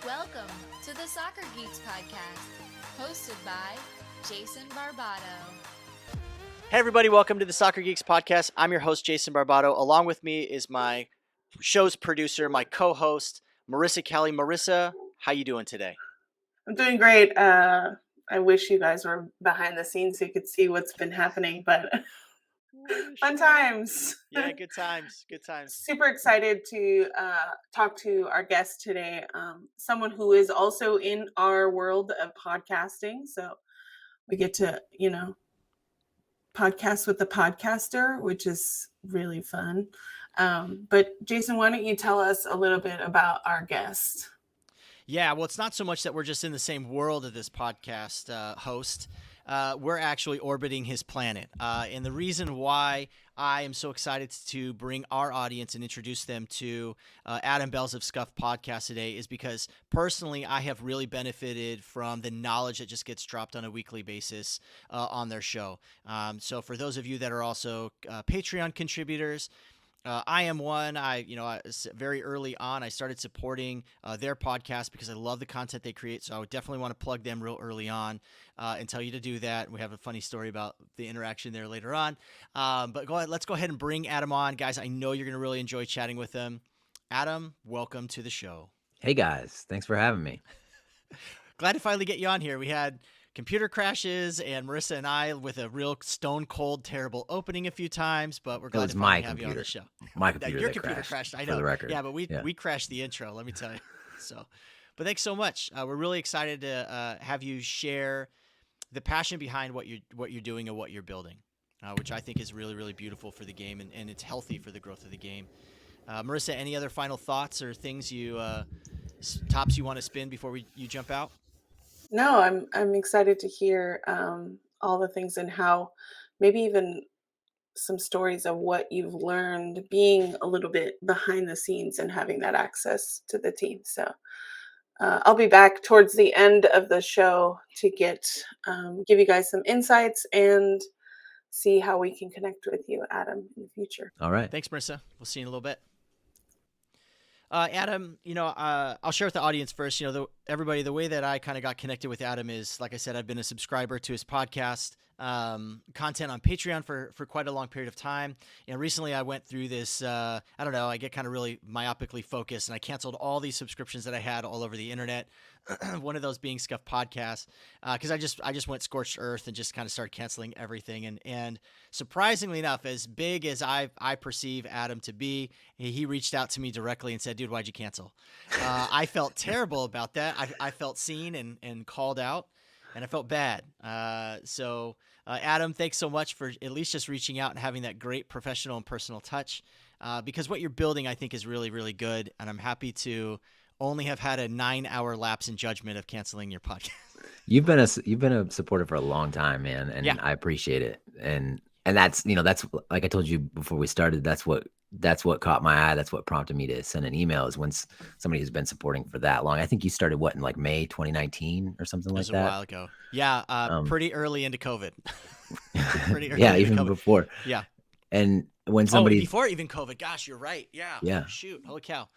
Welcome to the Soccer Geeks Podcast, hosted by Jason Barbato. Hey everybody, welcome to the Soccer Geeks Podcast. I'm your host, Jason Barbato. Along with me is my show's producer, my co-host, Marissa Kelly. Marissa, how you doing today? I'm doing great. I wish you guys were behind the scenes so you could see what's been happening, but fun times. Yeah, good times. Good times. Super excited to talk to our guest today, someone who is also in our world of podcasting. So we get to, podcast with the podcaster, which is really fun. But Jason, why don't you tell us a little bit about our guest? Yeah, well, it's not so much that we're just in the same world of this podcast host. We're actually orbiting his planet. And the reason why I am so excited to bring our audience and introduce them to Adam Belz of Scuffed Podcast today is because personally I have really benefited from the knowledge that just gets dropped on a weekly basis on their show. So for those of you that are also Patreon contributors, I am one. Very early on, I started supporting their podcast because I love the content they create. So I would definitely want to plug them real early on and tell you to do that. We have a funny story about the interaction there later on. But let's go ahead and bring Adam on. Guys, I know you're going to really enjoy chatting with him. Adam, welcome to the show. Hey, guys. Thanks for having me. Glad to finally get you on here. We had computer crashes and Marissa and I with a real stone cold, terrible opening a few times, but we're glad to finally have you on the show. My computer, your computer crashed. I know. For the record. Yeah, but we crashed the intro. Let me tell you. But thanks so much. We're really excited to have you share the passion behind what you're doing and what you're building, which I think is really, really beautiful for the game and it's healthy for the growth of the game. Marissa, any other final thoughts or things tops you want to spin before you jump out? No, I'm excited to hear all the things and how maybe even some stories of what you've learned being a little bit behind the scenes and having that access to the team. So I'll be back towards the end of the show to give you guys some insights and see how we can connect with you, Adam, in the future. All right. Thanks, Marissa. We'll see you in a little bit. Adam, I'll share with the audience first, everybody, the way that I kind of got connected with Adam is, like I said, I've been a subscriber to his podcast, content on Patreon for quite a long period of time. And recently I went through this, I get kind of really myopically focused and I canceled all these subscriptions that I had all over the internet. One of those being Scuffed Podcast, because I just went scorched earth and just kind of started canceling everything. And surprisingly enough, as big as I perceive Adam to be, he reached out to me directly and said, "Dude, why'd you cancel?" I felt terrible about that. I felt seen and called out, and I felt bad. So Adam, thanks so much for at least just reaching out and having that great professional and personal touch, because what you're building, I think, is really, really good, and I'm happy to only have had a 9-hour lapse in judgment of canceling your podcast. You've been a supporter for a long time, man, and yeah. I appreciate it. And that's that's like I told you before we started. That's what caught my eye. That's what prompted me to send an email. Is when somebody who's been supporting for that long. I think you started in like May 2019 or something like that. It was a while ago. Yeah, pretty early into COVID. Pretty early. Yeah, even before. Yeah. And when somebody before even COVID. Gosh, you're right. Yeah. Yeah. Shoot. Holy cow.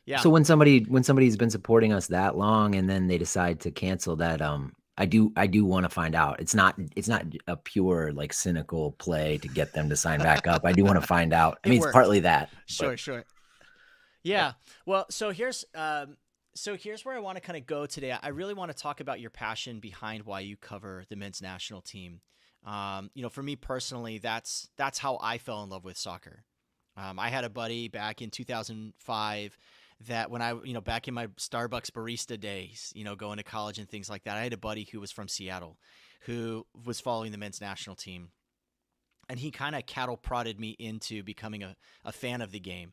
Yeah. So when somebody's been supporting us that long and then they decide to cancel that, I do want to find out. It's not a pure like cynical play to get them to sign back up. I do want to find out. I mean, it's partly that. Sure. Yeah. Well, so here's where I want to kind of go today. I really want to talk about your passion behind why you cover the men's national team. For me personally, that's how I fell in love with soccer. I had a buddy back in 2005 that when I, back in my Starbucks barista days, going to college and things like that, I had a buddy who was from Seattle who was following the men's national team. And he kind of cattle prodded me into becoming a fan of the game.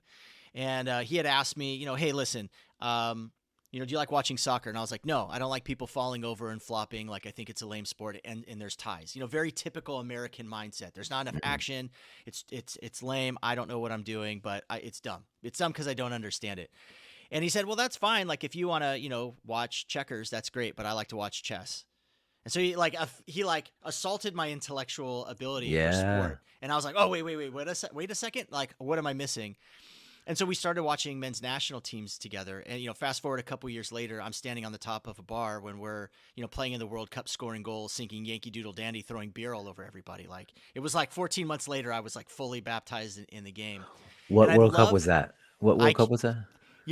And he had asked me, hey, listen, do you like watching soccer? And I was like, no, I don't like people falling over and flopping. Like, I think it's a lame sport and there's ties, very typical American mindset. There's not enough action. It's lame. I don't know what I'm doing, but it's dumb. It's dumb because I don't understand it. And he said, well, that's fine. Like, if you want to, watch checkers, that's great. But I like to watch chess. And so he assaulted my intellectual ability for sport. And I was like, oh, wait a second. Like, what am I missing? And so we started watching men's national teams together. And, fast forward a couple years later, I'm standing on the top of a bar when we're, playing in the World Cup, scoring goals, singing Yankee Doodle Dandy, throwing beer all over everybody. Like, it was like 14 months later, I was like fully baptized in the game. What World Cup was that? What World Cup was that?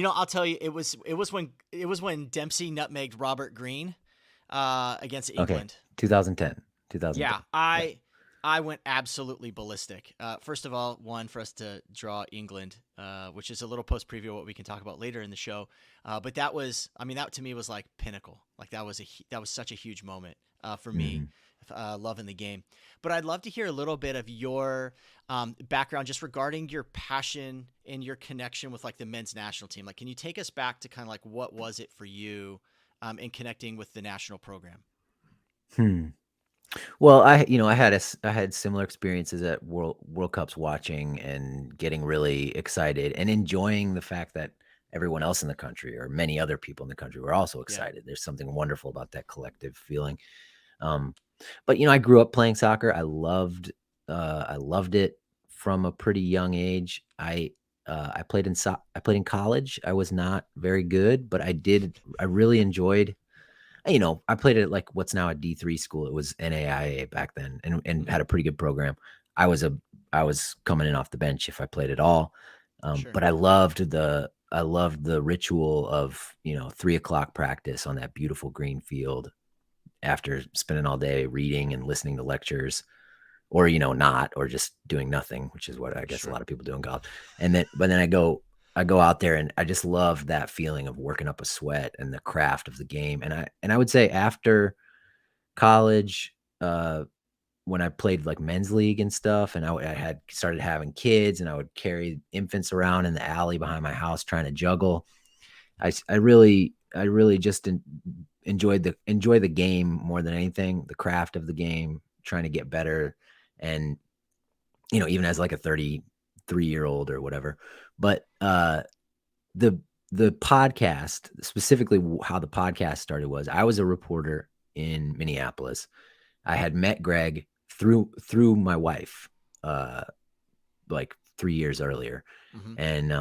I'll tell you, it was when Dempsey nutmegged Robert Greene against England. Okay. 2010. Yeah, I went absolutely ballistic. First of all, for us to draw England, which is a little post preview of what we can talk about later in the show. But that to me was like pinnacle. Like that was such a huge moment for me, loving the game. But I'd love to hear a little bit of your background just regarding your passion and your connection with like the men's national team. Like, can you take us back to kind of like what was it for you in connecting with the national program? Well, I had similar experiences at World Cups, watching and getting really excited and enjoying the fact that everyone else in the country, or many other people in the country, were also excited. Yeah. There's something wonderful about that collective feeling. But I grew up playing soccer. I loved it from a pretty young age. I played in college. I was not very good, but I really enjoyed. I played at like what's now a D3 school. It was NAIA back then, and had a pretty good program. I was coming in off the bench if I played at all. Sure. But I loved the ritual of 3:00 practice on that beautiful green field after spending all day reading and listening to lectures, or not, or just doing nothing, which is what I guess a lot of people do in college. But then I go out there, and I just love that feeling of working up a sweat and the craft of the game. And I would say after college, when I played like men's league and stuff, and I had started having kids, and I would carry infants around in the alley behind my house trying to juggle. I really just enjoy the game more than anything, the craft of the game, trying to get better. And, even as like a 33-year-old or whatever. But the podcast, specifically how the podcast started, was I was a reporter in Minneapolis. I had met Greg through my wife, like 3 years earlier. And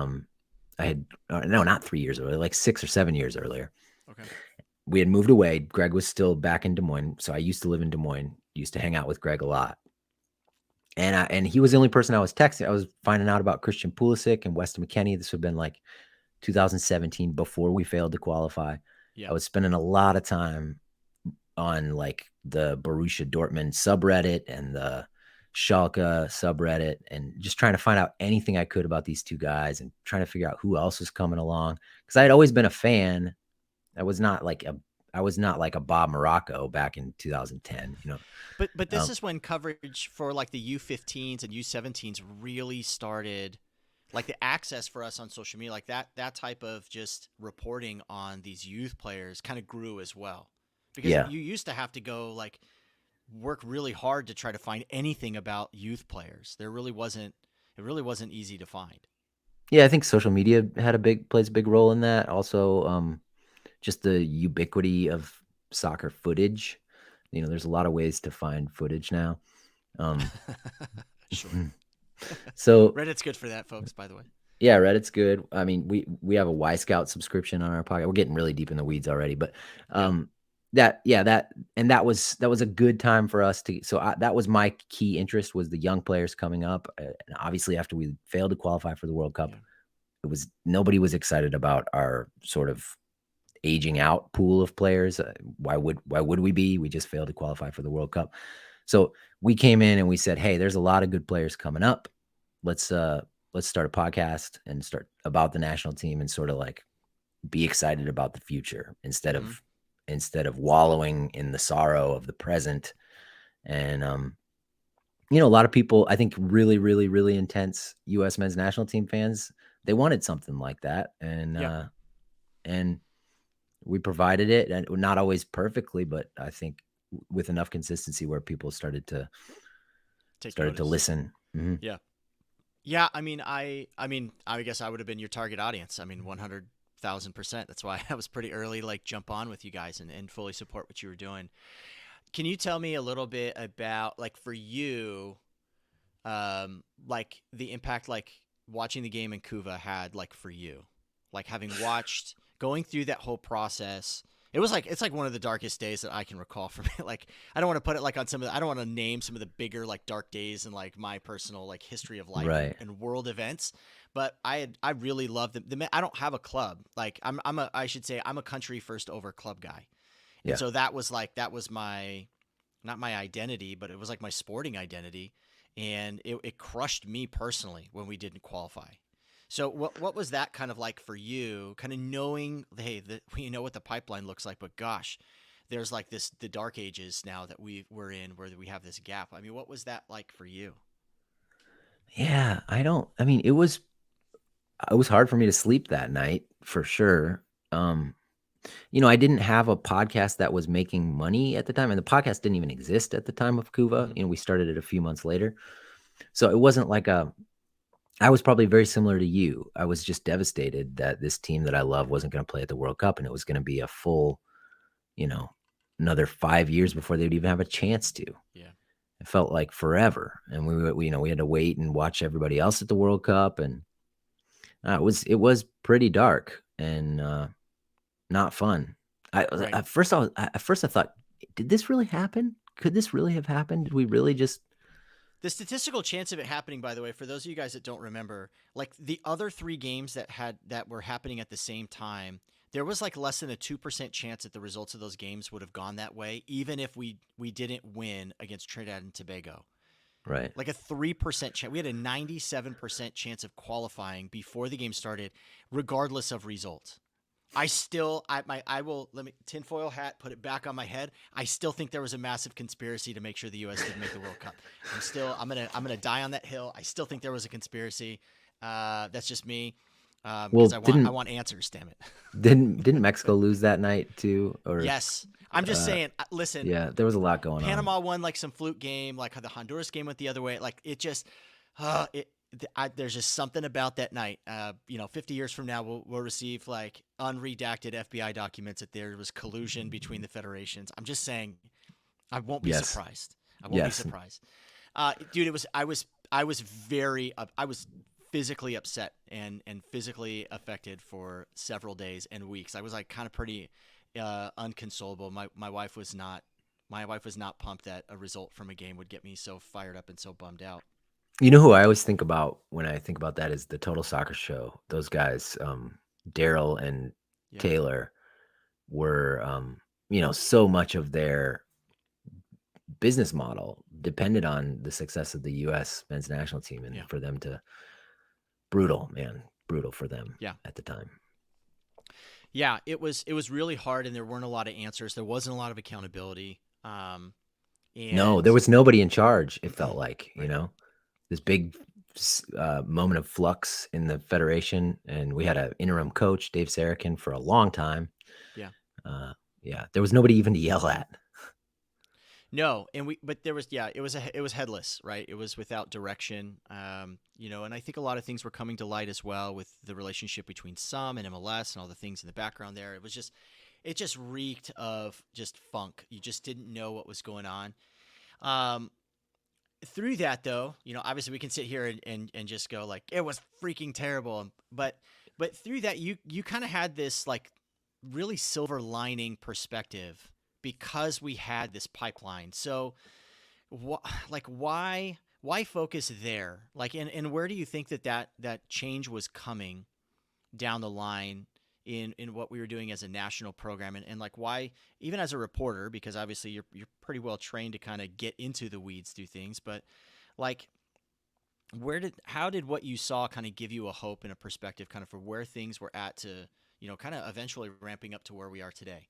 I had not 3 years earlier, like 6 or 7 years earlier. Okay. We had moved away. Greg was still back in Des Moines. So I used to live in Des Moines, used to hang out with Greg a lot. And he was the only person I was texting. I was finding out about Christian Pulisic and Weston McKennie. This would have been like 2017, before we failed to qualify. Yeah. I was spending a lot of time on like the Borussia Dortmund subreddit and the Schalke subreddit, and just trying to find out anything I could about these two guys, and trying to figure out who else was coming along. Because I had always been a fan. I was not like a Bob Morocco back in 2010, But this is when coverage for like the U15s and U17s really started, like the access for us on social media, like that type of just reporting on these youth players kind of grew as well. Because you used to have to go like work really hard to try to find anything about youth players. It really wasn't easy to find. Yeah, I think social media plays a big role in that. Also, just the ubiquity of soccer footage. There's a lot of ways to find footage now. Sure. So Reddit's good for that, folks, by the way. Yeah, Reddit's good. I mean, we have a Y Scout subscription on our podcast. We're getting really deep in the weeds already, but that was a good time for us to. So that was my key interest, was the young players coming up. And obviously, after we failed to qualify for the World Cup, nobody was excited about our sort of aging out pool of players. Why would we be? We just failed to qualify for the World Cup. So we came in and we said, hey, there's a lot of good players coming up. Let's start a podcast and start about the national team, and sort of like be excited about the future instead of wallowing in the sorrow of the present. And a lot of people, I think, really, really, really intense U.S. men's national team fans, they wanted something like that. And we provided it, and not always perfectly, but I think with enough consistency where people started to listen. Mm-hmm. Yeah. Yeah. I mean, I guess I would have been your target audience. I mean, 100,000%. That's why I was pretty early, like jump on with you guys and fully support what you were doing. Can you tell me a little bit about, like, for you, like the impact, like watching the game in Cuba had like for you, like having watched going through that whole process. It's like one of the darkest days that I can recall for me. Like, I don't want to put it like on I don't want to name some of the bigger like dark days in like my personal like history of life Right. and world events. But I really love I don't have a club. Like I should say I'm a country first over club guy. And Yeah. so that was my, not my identity, but it was like my sporting identity. And it crushed me personally when we didn't qualify. So what was that kind of like for you, kind of knowing, hey, we know what the pipeline looks like, but gosh, there's like the dark ages now that we're in where we have this gap. I mean, what was that like for you? Yeah, it was hard for me to sleep that night for sure. I didn't have a podcast that was making money at the time, and the podcast didn't even exist at the time of Cuba. Mm-hmm. We started it a few months later. So it wasn't like I was probably very similar to you. I was just devastated that this team that I love wasn't going to play at the World Cup, and it was going to be a full, another 5 years before they would even have a chance to. Yeah. It felt like forever. And we had to wait and watch everybody else at the World Cup. And it was pretty dark and not fun. Right. At first I thought, did this really happen? Could this really have happened? Did we really just... The statistical chance of it happening, by the way, for those of you guys that don't remember, like the other 3 games that were happening at the same time, there was like less than a 2% chance that the results of those games would have gone that way, even if we didn't win against Trinidad and Tobago. Right. Like a 3% chance. We had a 97% chance of qualifying before the game started, regardless of result. Tinfoil hat, put it back on my head. I still think there was a massive conspiracy to make sure the U.S. didn't make the World Cup. I'm gonna die on that hill. I still think there was a conspiracy. That's just me. Because I want answers. Damn it. Didn't Mexico lose that night too? Or yes, I'm just saying. Listen. Yeah, there was a lot going on. Panama won like some fluke game. Like the Honduras game went the other way. Like it just, there's just something about that night. 50 years from now, we'll receive like unredacted FBI documents that there was collusion between the federations. I'm just saying, I won't be surprised. I won't be surprised. Dude, I was physically upset and physically affected for several days and weeks. I was like kind of pretty unconsolable. My wife was not pumped that a result from a game would get me so fired up and so bummed out. You know who I always think about when I think about that is the Total Soccer Show. Those guys, Daryl and Taylor, were, so much of their business model depended on the success of the U.S. men's national team, and for them to brutal for them at the time. Yeah, it was really hard, and there weren't a lot of answers. There wasn't a lot of accountability. No, there was nobody in charge. It felt like, this big moment of flux in the federation, and we had an interim coach, Dave Sarakin, for a long time. Yeah. There was nobody even to yell at. No, but there was, it was headless, right? It was without direction, and I think a lot of things were coming to light as well with the relationship between SUM and MLS and all the things in the background there. It just reeked of just funk. You just didn't know what was going on. Through that though, obviously we can sit here and just go like, it was freaking terrible. But through that, you kind of had this like really silver lining perspective, because we had this pipeline. So why focus there? Like, and where do you think that change was coming down the line in what we were doing as a national program? And like, why, even as a reporter, because obviously you're pretty well trained to kind of get into the weeds through things, but like, how did what you saw kind of give you a hope and a perspective kind of for where things were at to, kind of eventually ramping up to where we are today?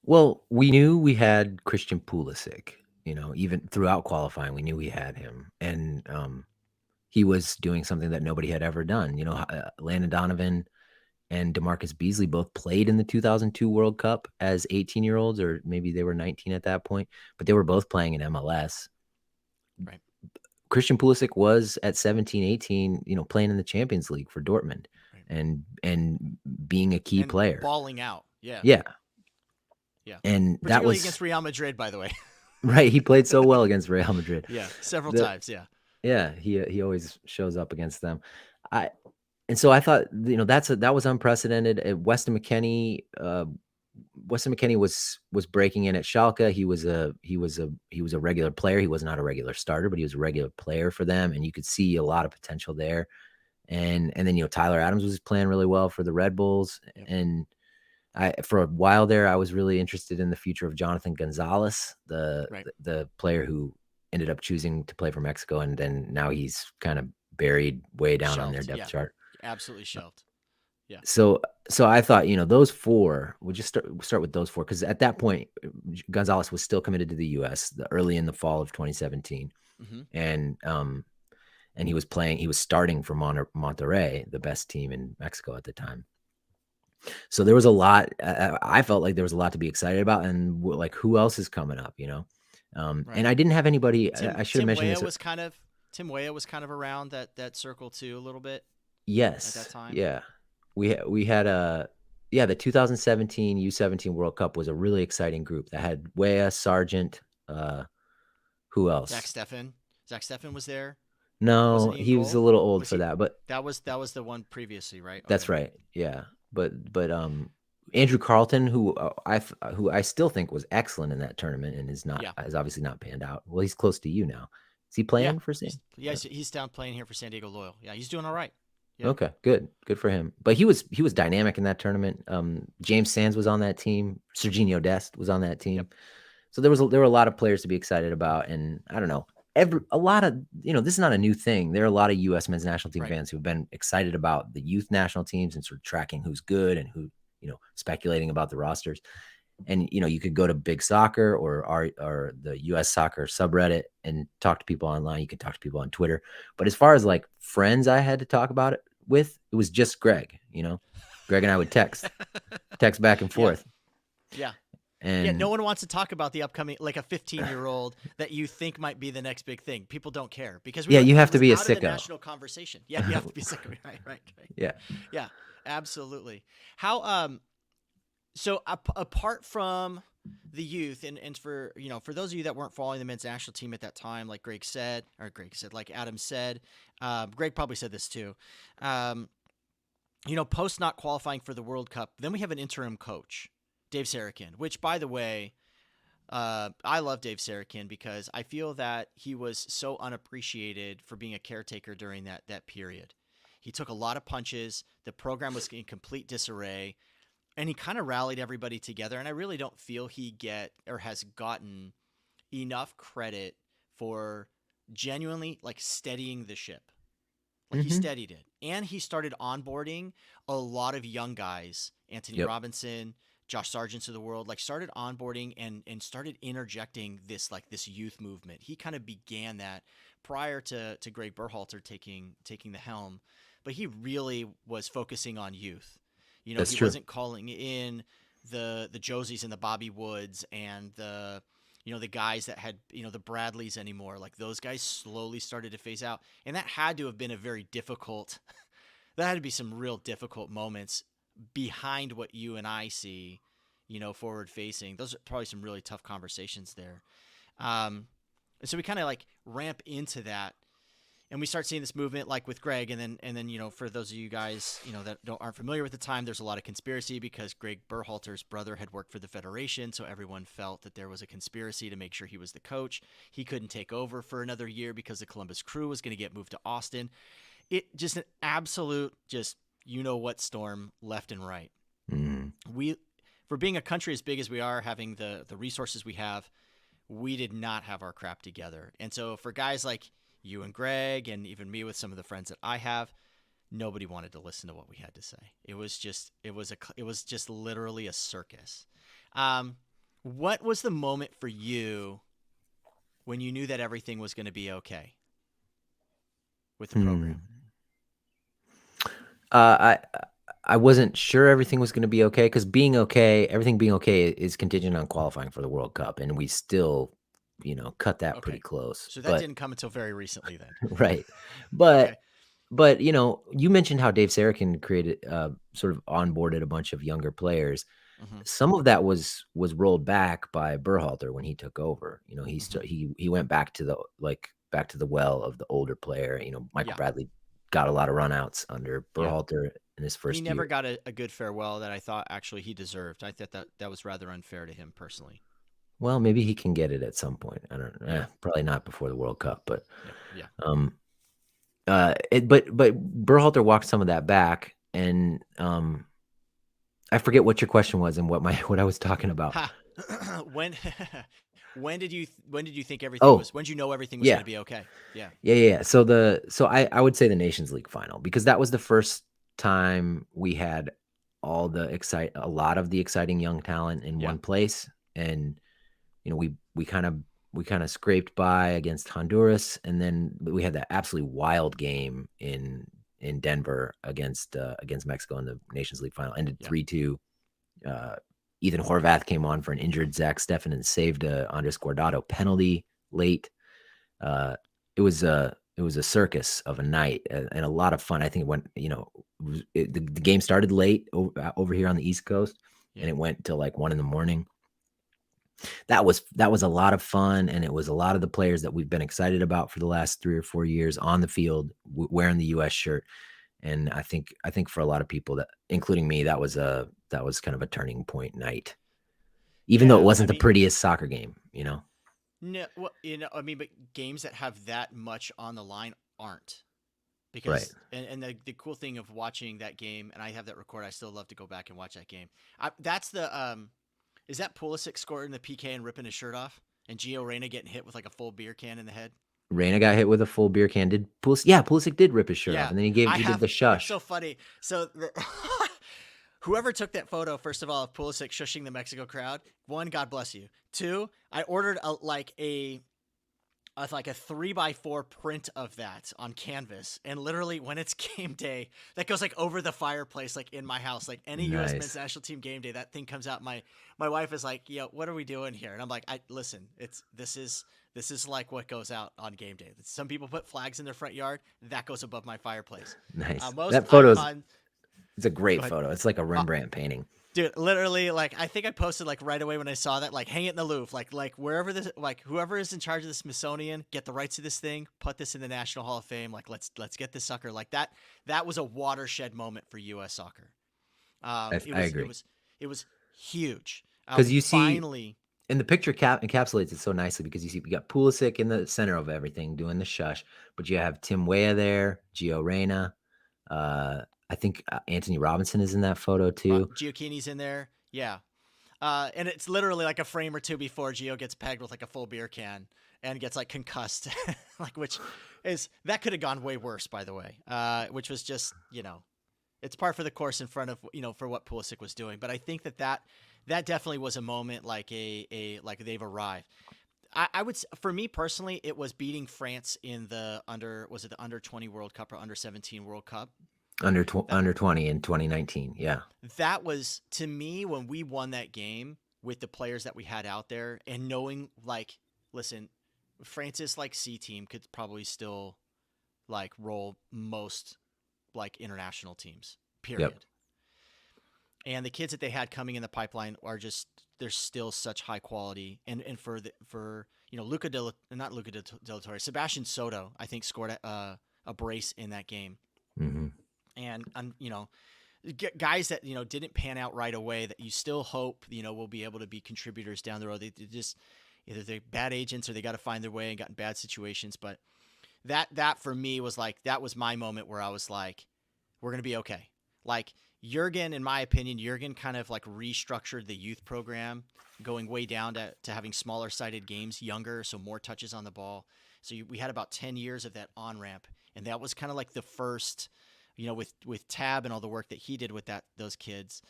Well, we knew we had Christian Pulisic, even throughout qualifying, we knew we had him. And he was doing something that nobody had ever done. Landon Donovan and DeMarcus Beasley both played in the 2002 World Cup as 18-year-olds, or maybe they were 19 at that point, but they were both playing in MLS. Right. Christian Pulisic was at 17, 18, playing in the Champions League for Dortmund, and being a key player. Balling out. Yeah. Yeah. Yeah. And particularly against Real Madrid, by the way. Right. He played so well against Real Madrid. Yeah. Several times. Yeah. Yeah, he always shows up against them. And so I thought, that was unprecedented. Weston McKennie was breaking in at Schalke. He was a regular player. He was not a regular starter, but he was a regular player for them, and you could see a lot of potential there. And then Tyler Adams was playing really well for the Red Bulls, and for a while there I was really interested in the future of Jonathan Gonzalez, the player who ended up choosing to play for Mexico, and then now he's kind of buried way down on their depth chart. Absolutely shelved. Yeah. So I thought, those four, we'll just start with those four, because at that point, Gonzalez was still committed to the U.S. early in the fall of 2017, and he was starting for Monterrey, the best team in Mexico at the time. So there was a lot. I felt like there was a lot to be excited about, and like, who else is coming up, And I didn't have anybody. I should have mentioned this. Tim Weah was kind of around that circle too a little bit. Yes. At that time. Yeah. We had the 2017 U17 World Cup was a really exciting group that had Weah, Sargent, who else? Zach Steffen was there. No, he was a little old for that, but that was the one previously, right? Okay. That's right. Yeah. But Andrew Carlton, who I still think was excellent in that tournament and is obviously not panned out. Well, he's close to you now. Is he playing for San? Yeah, he's down playing here for San Diego Loyal. Yeah, he's doing all right. Yeah. Okay, good for him. But he was dynamic in that tournament. James Sands was on that team. Serginho Dest was on that team. Yep. So there were a lot of players to be excited about, and I don't know. A lot of, this is not a new thing. There are a lot of U.S. men's national team fans who've been excited about the youth national teams and sort of tracking who's good and who, speculating about the rosters. And, you could go to Big Soccer or the U.S. Soccer subreddit and talk to people online. You could talk to people on Twitter. But as far as like friends I had to talk about it with, it was just Greg. Greg and I would text back and forth. Yeah. And no one wants to talk about the upcoming, like a 15-year-old that you think might be the next big thing. People don't care because you have to be a sicko. National conversation. Yeah, you have to be sicko. Right. Yeah, absolutely. How so apart from the youth and for those of you that weren't following the men's national team at that time, like like Adam said, Greg probably said this too. Post not qualifying for the World Cup, then we have an interim coach, Dave Sarakin, which, by the way, I love Dave Sarakin because I feel that he was so unappreciated for being a caretaker during that period. He took a lot of punches. The program was in complete disarray, and he kind of rallied everybody together. And I really don't feel he has gotten enough credit for genuinely like steadying the ship. Like he steadied it, and he started onboarding a lot of young guys, Anthony Robinson, Josh Sargent's of the world, like started onboarding and started interjecting this youth movement. He kind of began that prior to Greg Berhalter taking the helm, but he really was focusing on youth. He wasn't calling in the Josies and the Bobby Woods and the guys that had, the Bradleys anymore. Like those guys slowly started to phase out, and that had to have been a very difficult, that had to be some real difficult moments behind what you and I see, forward facing. Those are probably some really tough conversations there. And so we kind of like ramp into that, and we start seeing this movement like with Greg. And then, for those of you guys, that aren't familiar with the time, there's a lot of conspiracy because Greg Berhalter's brother had worked for the Federation. So everyone felt that there was a conspiracy to make sure he was the coach. He couldn't take over for another year because the Columbus Crew was going to get moved to Austin. It just an absolute, what storm left and right. For being a country as big as we are, having the resources we have, we did not have our crap together. And so for guys like you and Greg and even me with some of the friends that I have, nobody wanted to listen to what we had to say. It was just literally a circus. What was the moment for you when you knew that everything was going to be okay with the program? I wasn't sure everything was going to be okay, because everything being okay is contingent on qualifying for the World Cup, and we still, cut that pretty close. So that didn't come until very recently then. Right. But you mentioned how Dave Sarakin created, sort of onboarded a bunch of younger players. Some of that was rolled back by Berhalter when he took over. He went back to the back to the well of the older player. Michael Yeah. Bradley got a lot of runouts under Berhalter in his first He year. never got a good farewell that I thought actually he deserved. I thought that was rather unfair to him personally. Well, maybe he can get it at some point. I don't know. Yeah. Probably not before the World Cup, but Yeah. but Berhalter walked some of that back, and I forget what your question was and what I was talking about. When did you think everything was? When did you know everything was going to be okay? Yeah. So I would say the Nations League final, because that was the first time we had a lot of the exciting young talent in one place, and we kind of scraped by against Honduras, and then we had that absolutely wild game in Denver against Mexico in the Nations League final. Ended 3-2. Ethan Horvath came on for an injured Zach Steffen and saved a Andres Guardado penalty late. It was a circus of a night and a lot of fun. I think it went, the game started late over here on the East Coast, and it went till like 1 a.m. That was a lot of fun, and it was a lot of the players that we've been excited about for the last 3 or 4 years on the field wearing the U.S. shirt. And I think for a lot of people, that, including me, that was kind of a turning point night, even though it wasn't the prettiest soccer game, No, well, but games that have that much on the line aren't, because and the cool thing of watching that game, and I have that record. I still love to go back and watch that game. That's the is that Pulisic scoring the PK and ripping his shirt off, and Gio Reyna getting hit with like a full beer can in the head? Reyna got hit with a full beer can. Pulisic did rip his shirt off, and then he did the shush. It's so funny. So whoever took that photo, first of all, of Pulisic shushing the Mexico crowd, 1, God bless you. 2, I ordered a 3x4 print of that on canvas, and literally when it's game day, that goes like over the fireplace, like in my house, like any U.S. men's national team game day, that thing comes out. My wife is like, "Yo, what are we doing here?" And I'm like, listen, this is like what goes out on game day. Some people put flags in their front yard. That goes above my fireplace. Nice. That photo it's a great photo. It's like a Rembrandt painting. Dude, literally, like, I think I posted like right away when I saw that, like, hang it in the Louvre, like wherever this, like, whoever is in charge of the Smithsonian, get the rights to this thing, put this in the National Hall of Fame. Like, let's get this sucker. Like that was a watershed moment for U.S. soccer. I agree. It was huge. Because you see, and the picture encapsulates it so nicely, because you see we got Pulisic in the center of everything doing the shush, but you have Tim Weah there, Gio Reyna, I think Anthony Robinson is in that photo too. Gioacchini's in there. Yeah. And it's literally like a frame or two before Gio gets pegged with like a full beer can and gets like concussed, that could have gone way worse, by the way, which was just, it's par for the course in front of, for what Pulisic was doing. But I think that definitely was a moment like like they've arrived. I would, for me personally, it was beating France in the under 20 World Cup or under 17 World Cup. Under 20 in 2019, yeah. That was, to me, when we won that game with the players that we had out there, and knowing, like, listen, France's like C team could probably still like roll most like international teams. Period. Yep. And the kids that they had coming in the pipeline are just, they're still such high quality. And for Sebastian Soto, I think scored a brace in that game. Mm-hmm. And guys that didn't pan out right away that you still hope will be able to be contributors down the road. They just, either they're bad agents or they got to find their way and got in bad situations. But that for me was like, that was my moment where I was like, we're gonna be okay. Like Jurgen, in my opinion, kind of like restructured the youth program, going way down to having smaller sided games, younger, so more touches on the ball. So we had about 10 years of that on ramp, and that was kind of like the first. With Tab and all the work that he did with those kids,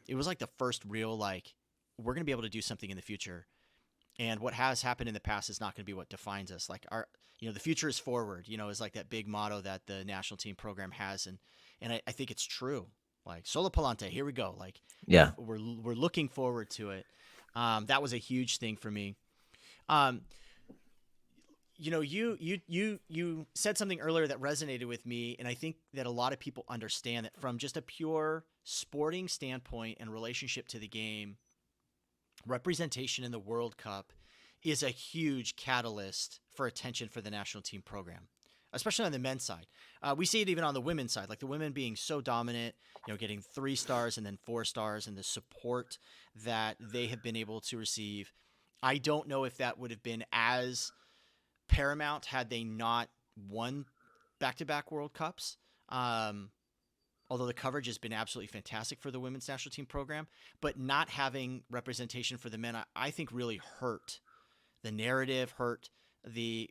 it was like the first real, like, we're going to be able to do something in the future. And what has happened in the past is not going to be what defines us. Like the future is forward, is like that big motto that the national team program has. And I think it's true. Like Solo Palante, here we go. Like, yeah, we're looking forward to it. That was a huge thing for me. You said something earlier that resonated with me, and I think that a lot of people understand that from just a pure sporting standpoint and relationship to the game, representation in the World Cup is a huge catalyst for attention for the national team program, especially on the men's side. We see it even on the women's side, like the women being so dominant, getting 3 stars and then 4 stars, and the support that they have been able to receive. I don't know if that would have been as paramount had they not won back-to-back World Cups. Although the coverage has been absolutely fantastic for the women's national team program, but not having representation for the men, I think really hurt the narrative, hurt the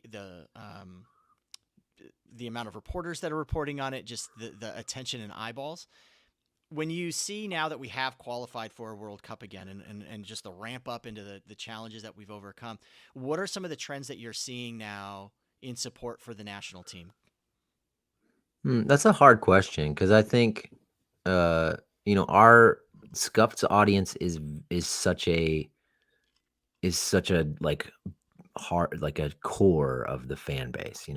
amount of reporters that are reporting on it, just the attention and eyeballs. When you see now that we have qualified for a World Cup again and just the ramp up into the challenges that we've overcome, what are some of the trends that you're seeing now in support for the national team? That's a hard question, because I think, our Scuffed audience is such a like hard, like a core of the fan base.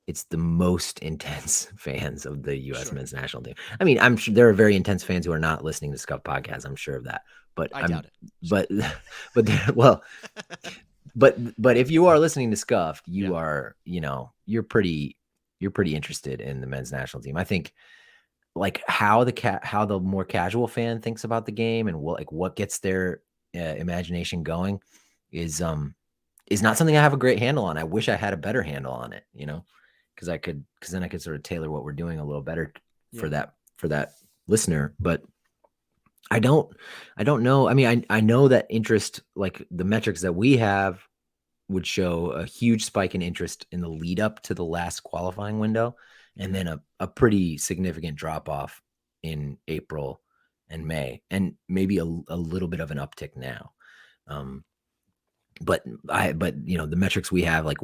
It's the most intense fans of the U.S. Sure. men's national team. I mean, I'm sure there are very intense fans who are not listening to Scuffed Podcast. I'm sure of that, but I doubt it. Well, but if you are listening to Scuffed, you are, you're pretty interested in the men's national team. I think like how the more casual fan thinks about the game and what gets their imagination going is not something I have a great handle on. I wish I had a better handle on it, because then I could sort of tailor what we're doing a little better for that listener. But I don't know. I mean, I know that interest, like the metrics that we have, would show a huge spike in interest in the lead up to the last qualifying window, and then a pretty significant drop off in April and May, and maybe a little bit of an uptick now. But the metrics we have, like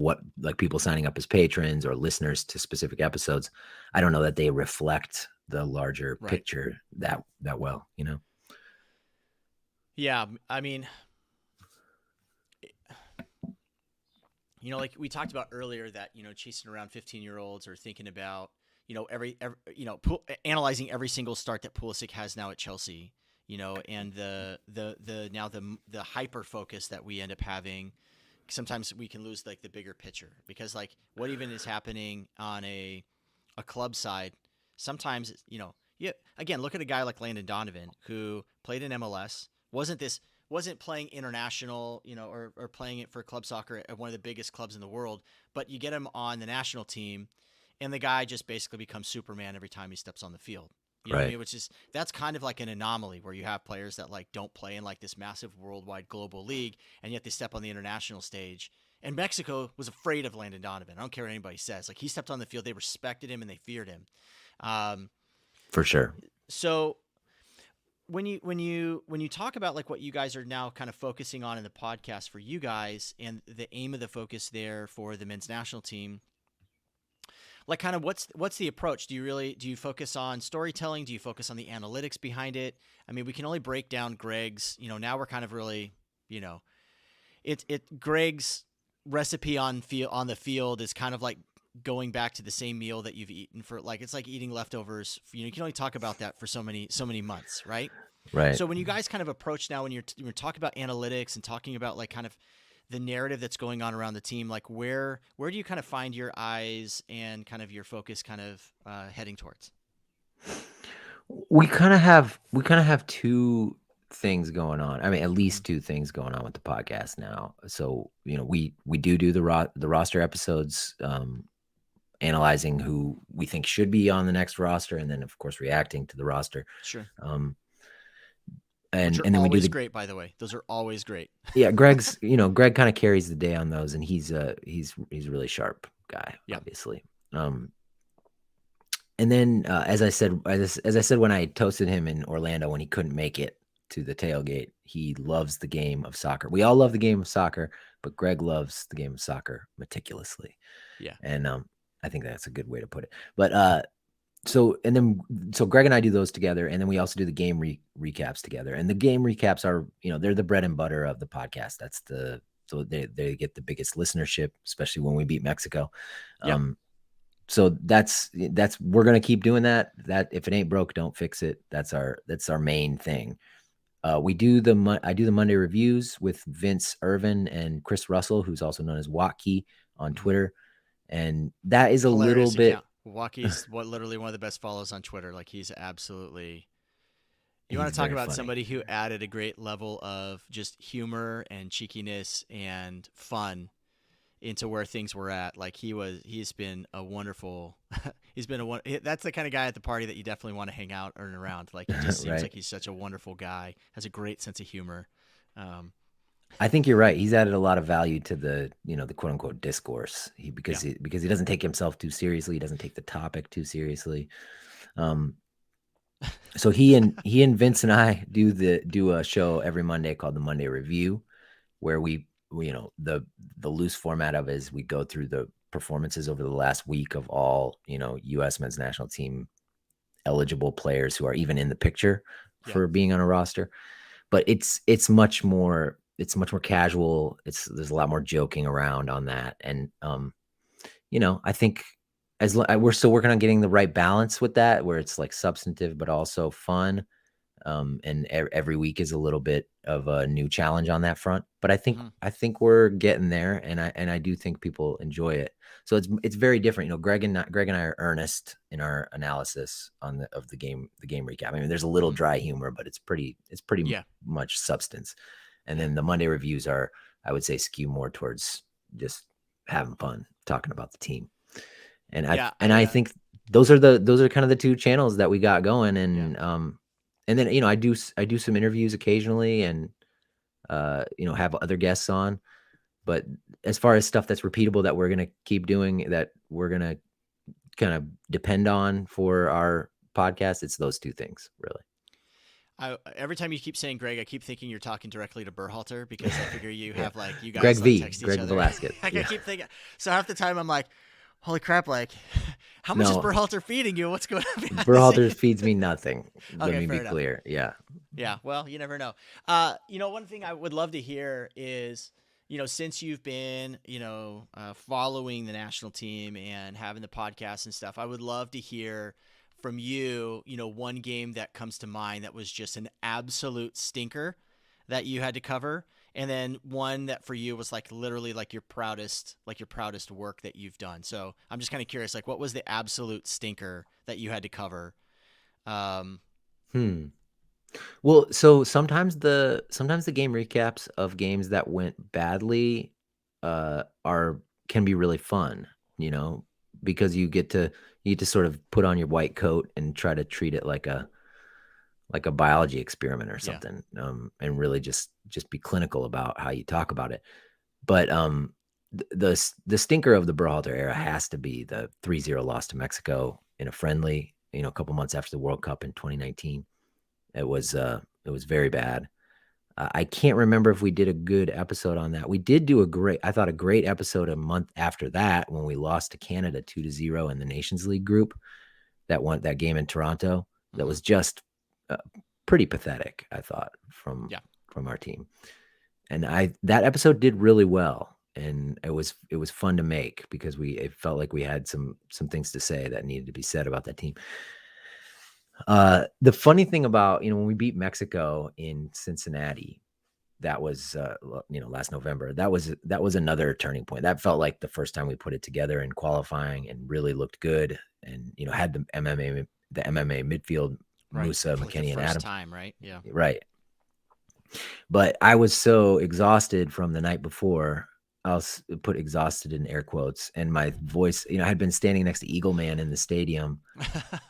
people signing up as patrons or listeners to specific episodes, I don't know that they reflect the larger picture that well, Yeah. I mean, like we talked about earlier that, chasing around 15-year-olds or thinking about, analyzing every single start that Pulisic has now at Chelsea, and the hyper focus that we end up having. Sometimes we can lose like the bigger picture, because like what even is happening on a club side. Sometimes, again, look at a guy like Landon Donovan, who played in MLS, wasn't playing international, or playing it for club soccer at one of the biggest clubs in the world, but you get him on the national team and the guy just basically becomes Superman every time he steps on the field. You know what I mean? Which is, that's kind of like an anomaly where you have players that like don't play in like this massive worldwide global league, and yet they step on the international stage. And Mexico was afraid of Landon Donovan. I don't care what anybody says. Like, he stepped on the field, they respected him and they feared him. For sure. So when you talk about like what you guys are now kind of focusing on in the podcast for you guys, and the aim of the focus there for the men's national team, like kind of what's the approach? Do you focus on storytelling? Do you focus on the analytics behind it? I mean, we can only break down Greg's, now we're kind of really, Greg's recipe on the field is kind of like going back to the same meal that you've eaten for, like, it's like eating leftovers. You can only talk about that for so many months, right? Right. So when you guys kind of approach now, when you're talking about analytics and talking about like kind of the narrative that's going on around the team, like where do you kind of find your eyes and kind of your focus kind of heading towards? We kind of have two things going on. I mean, at least two things going on with the podcast now. So, we do the roster episodes, analyzing who we think should be on the next roster, and then of course reacting to the roster. Sure. And then we do great, by the way. Those are always great. Yeah, Greg kind of carries the day on those, and he's a really sharp guy, obviously. And then as I said when I toasted him in Orlando when he couldn't make it to the tailgate, he loves the game of soccer. We all love the game of soccer, but Greg loves the game of soccer meticulously. Yeah. And I think that's a good way to put it. But so Greg and I do those together, and then we also do the game recaps together. And the game recaps are, they're the bread and butter of the podcast. So they get the biggest listenership, especially when we beat Mexico. So that's we're gonna keep doing that. That if it ain't broke, don't fix it. That's our main thing. I do the Monday reviews with Vince Irvin and Chris Russell, who's also known as Watkey on Twitter. And that is a Hilarious little bit. Wakey's literally one of the best follows on Twitter. Like he's absolutely. You want to talk about somebody who added a great level of just humor and cheekiness and fun into where things were at. Like he's been a wonderful. That's the kind of guy at the party that you definitely want to hang out and around. Like it just seems like he's such a wonderful guy. Has a great sense of humor. I think you're right. He's added a lot of value to the quote unquote discourse. Because he doesn't take himself too seriously. He doesn't take the topic too seriously. So he and Vince and I do a show every Monday called the Monday Review, where we the loose format of it is we go through the performances over the last week of all U.S. men's national team eligible players who are even in the picture for being on a roster. But it's much more casual. There's a lot more joking around on that, and I think we're still working on getting the right balance with that, where it's like substantive but also fun. And every week is a little bit of a new challenge on that front. But I think we're getting there, and I do think people enjoy it. So it's very different. Greg and I are earnest in our analysis of the game recap. I mean, there's a little dry humor, but it's pretty much substance. And then the Monday reviews are, I would say, skew more towards just having fun, talking about the team. And I think those are kind of the two channels that we got going. And and then I do some interviews occasionally, and have other guests on. But as far as stuff that's repeatable that we're gonna keep doing, that we're gonna kind of depend on for our podcast, it's those two things really. Every time you keep saying Greg, I keep thinking you're talking directly to Berhalter, because I figure you have you guys text each other. Velasquez. I keep thinking. So half the time I'm like, holy crap, how much is Berhalter feeding you? What's going on? Berhalter feeds me nothing. Let me be clear. Yeah. Yeah. Well, you never know. One thing I would love to hear is, since you've been, following the national team and having the podcast and stuff, I would love to hear from you, one game that comes to mind that was just an absolute stinker that you had to cover. And then one that for you was literally your proudest work that you've done. So I'm just kind of curious, what was the absolute stinker that you had to cover? Well, so sometimes the game recaps of games that went badly can be really fun, because you get to sort of put on your white coat and try to treat it like a biology experiment or something, and really just be clinical about how you talk about it. But the stinker of the Berhalter era has to be the 3-0 loss to Mexico in a friendly, a couple months after the World Cup in 2019. It was very bad. I can't remember if we did a good episode on that. We did do a great episode a month after that, when we lost to Canada 2-0 in the Nations League group, that game in Toronto. That was just pretty pathetic, I thought, from our team. And that episode did really well, and it was fun to make, because it felt like we had some things to say that needed to be said about that team. The funny thing about, when we beat Mexico in Cincinnati, that was last November, that was another turning point. That felt like the first time we put it together in qualifying and really looked good, and had the MMA midfield, Musa, McKennie, and Adam. Time, right? Yeah. Right. But I was so exhausted from the night before. I'll put exhausted in air quotes, and my voice, I had been standing next to Eagle Man in the stadium,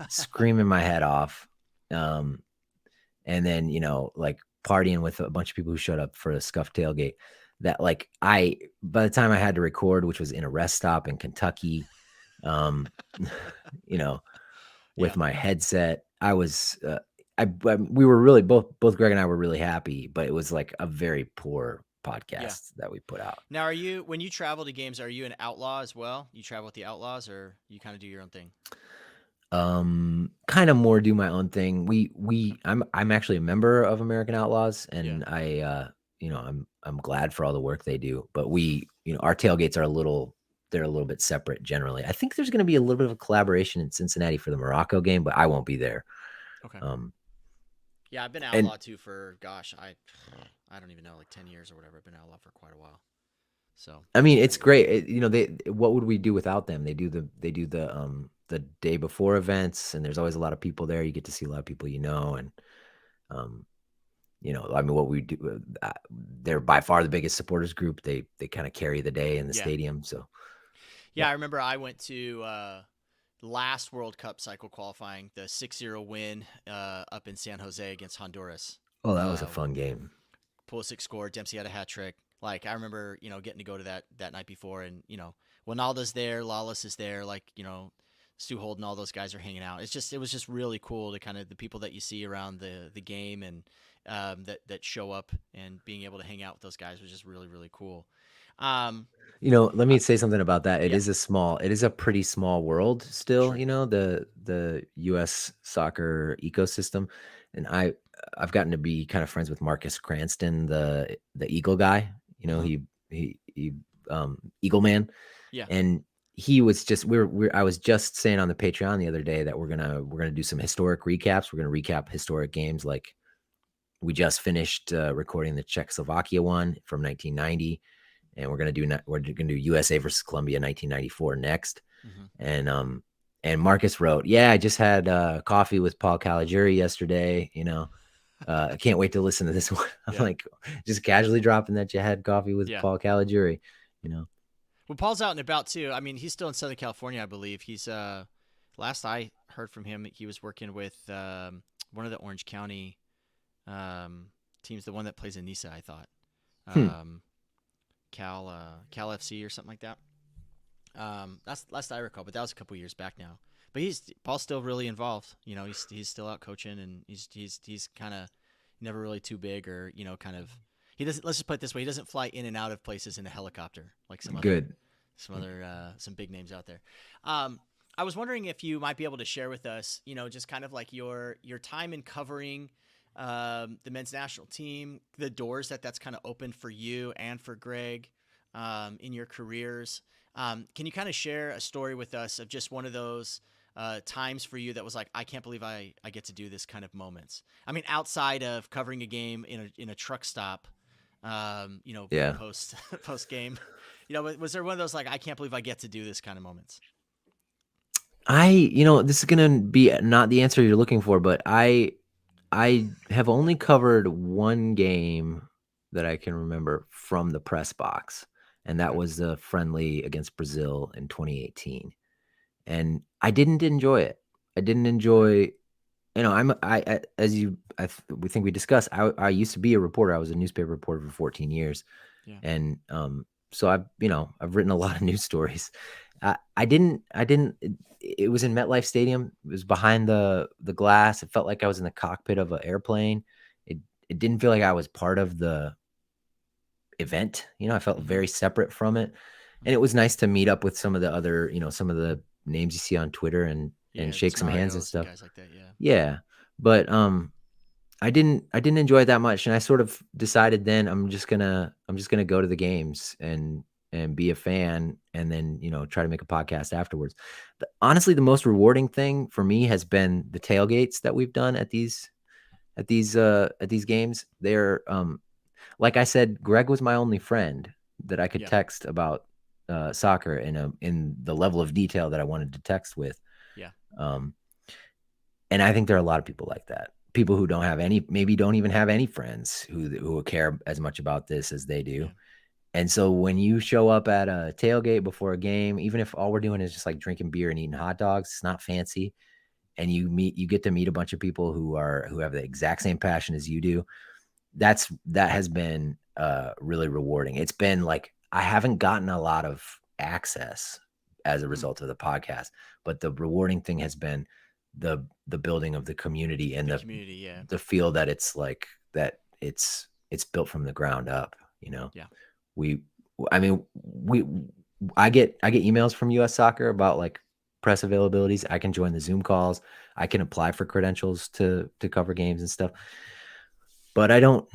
screaming my head off. And then, partying with a bunch of people who showed up for a Scuffed tailgate, that by the time I had to record, which was in a rest stop in Kentucky, with my headset, I was, we were really, both Greg and I were really happy, but it was a very poor podcast that we put out. Now, when you travel to games, are you an outlaw as well? You travel with the Outlaws, or you kind of do your own thing? Kind of more do my own thing. I'm actually a member of American Outlaws, and I'm glad for all the work they do, but our tailgates are they're a little bit separate generally. I think there's going to be a little bit of a collaboration in Cincinnati for the Morocco game, but I won't be there. Okay. Yeah, I've been And outlaw too for I don't even know, like 10 years or whatever. I've been outlaw for quite a while. So I mean, pretty it's cool. great. What would we do without them? They do the day before events, and there's always a lot of people there. You get to see a lot of people, and um, I mean, what we do, they're by far the biggest supporters group. They kind of carry the day in the stadium. So yeah, I remember I went to last World Cup cycle qualifying, the 6-0 win up in San Jose against Honduras. Oh, that was a fun game. Pulisic scored. Dempsey had a hat trick. Like, I remember, getting to go to that night before, and, Ronaldo's there, Lawless is there, like, Stu Holden, all those guys are hanging out. It was just really cool to kind of the people that you see around the game and that show up, and being able to hang out with those guys was just really, really cool. Let me say something about that. It is a pretty small world still, Sure. the US soccer ecosystem. And I've gotten to be kind of friends with Marcus Cranston, the Eagle guy, he Eagle Man. Yeah. And he was just, I was just saying on the Patreon the other day that we're going to do some historic recaps. We're going to recap historic games. Like, we just finished recording the Czechoslovakia one from 1990. And we're gonna do USA versus Colombia 1994 next. Mm-hmm. And Marcus wrote, I just had coffee with Paul Caligiuri yesterday. I can't wait to listen to this one. I'm like, just casually dropping that you had coffee with Paul Caligiuri. Well, Paul's out and about too. I mean, he's still in Southern California, I believe. He's last I heard from him, he was working with one of the Orange County teams, the one that plays in Nisa, I thought. Cal FC or something like that. That's last I recall, but that was a couple years back now. But Paul's still really involved. He's still out coaching, and he's kind of never really too big, or kind of, he doesn't. Let's just put it this way: he doesn't fly in and out of places in a helicopter like some big names out there. I was wondering if you might be able to share with us, just kind of like your time in covering the men's national team, the doors that's kind of opened for you and for Greg in your careers. Can you kind of share a story with us of just one of those times for you that was like, I can't believe I get to do this kind of moments? I mean, outside of covering a game in a truck stop, post game, was there one of those like, I can't believe I get to do this kind of moments? This is gonna be not the answer you're looking for, but I have only covered one game that I can remember from the press box, and that was the friendly against Brazil in 2018. And I didn't enjoy it. I didn't enjoy, we think we discussed, I used to be a reporter. I was a newspaper reporter for 14 years. Yeah. And so I've written a lot of news stories. It was in MetLife Stadium. It was behind the glass. It felt like I was in the cockpit of an airplane. It didn't feel like I was part of the event. I felt very separate from it. And it was nice to meet up with some of the other, some of the names you see on Twitter and shake some hands and stuff. Guys like that, yeah. But I didn't enjoy it that much. And I sort of decided then I'm just gonna go to the games and be a fan, and then, try to make a podcast afterwards. But honestly, the most rewarding thing for me has been the tailgates that we've done at these games. They're, like I said, Greg was my only friend that I could text about soccer in the level of detail that I wanted to text with. Yeah. And I think there are a lot of people like that. People who maybe don't even have any friends who care as much about this as they do. Yeah. And so when you show up at a tailgate before a game, even if all we're doing is just like drinking beer and eating hot dogs, it's not fancy. And you get to meet a bunch of people who have the exact same passion as you do. That has been really rewarding. It's been like, I haven't gotten a lot of access as a result of the podcast, but the rewarding thing has been the building of the community and the feel that it's like that it's built from the ground up, Yeah. I get emails from US Soccer about like press availabilities. I can join the Zoom calls. I can apply for credentials to cover games and stuff. But I don't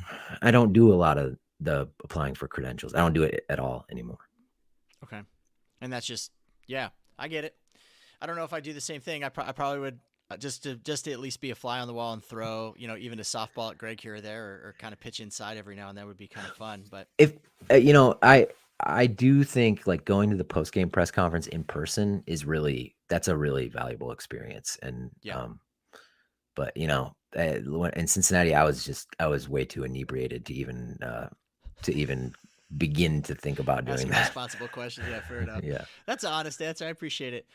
do a lot of the applying for credentials. I don't do it at all anymore. Okay. And that's just, I get it. I don't know if I do the same thing. I probably would just to at least be a fly on the wall and throw, even a softball at Greg here or there, or kind of pitch inside every now and then would be kind of fun. But If I do think like going to the post game press conference in person that's a really valuable experience. And but in Cincinnati, I was way too inebriated to even begin to think about doing that. Responsible question. Yeah, fair enough. Yeah, that's an honest answer. I appreciate it.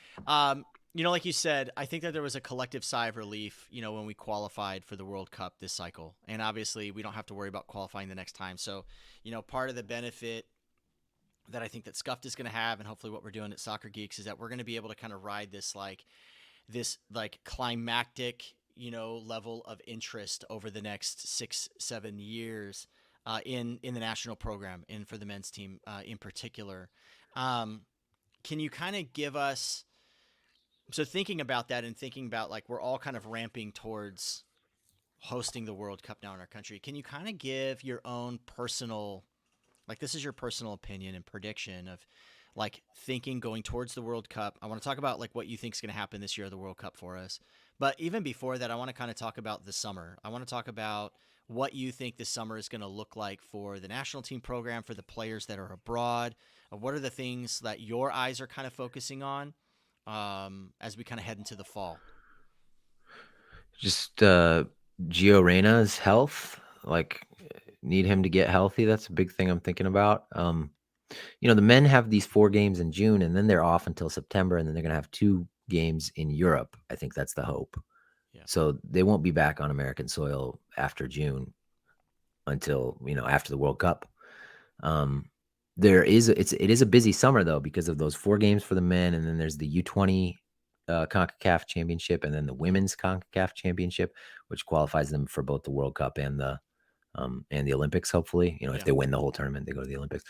Like you said, I think that there was a collective sigh of relief, when we qualified for the World Cup this cycle. And obviously we don't have to worry about qualifying the next time. So, part of the benefit that I think that Scuffed is going to have, and hopefully what we're doing at Soccer Geeks, is that we're going to be able to kind of ride this climactic, level of interest over the next 6-7 years in the national program and for the men's team in particular. Can you kind of give us, so thinking about that and thinking about like we're all kind of ramping towards hosting the World Cup now in our country, can you kind of give your own personal, like this is your personal opinion and prediction of like thinking going towards the World Cup? I want to talk about like what you think is going to happen this year at the World Cup for us. But even before that, I want to kind of talk about the summer. I want to talk about what you think this summer is going to look like for the national team program, for the players that are abroad. What are the things that your eyes are kind of focusing on as we kind of head into the fall? Just Gio Reyna's health, like need him to get healthy. That's a big thing I'm thinking about. The men have these 4 games in June, and then they're off until September, and then they're going to have 2 games in Europe. I think that's the hope. Yeah. So they won't be back on American soil after June until, after the World Cup. It is a busy summer though, because of those 4 games for the men. And then there's the U20 CONCACAF championship, and then the women's CONCACAF championship, which qualifies them for both the World Cup and the Olympics. Hopefully, if they win the whole tournament, they go to the Olympics.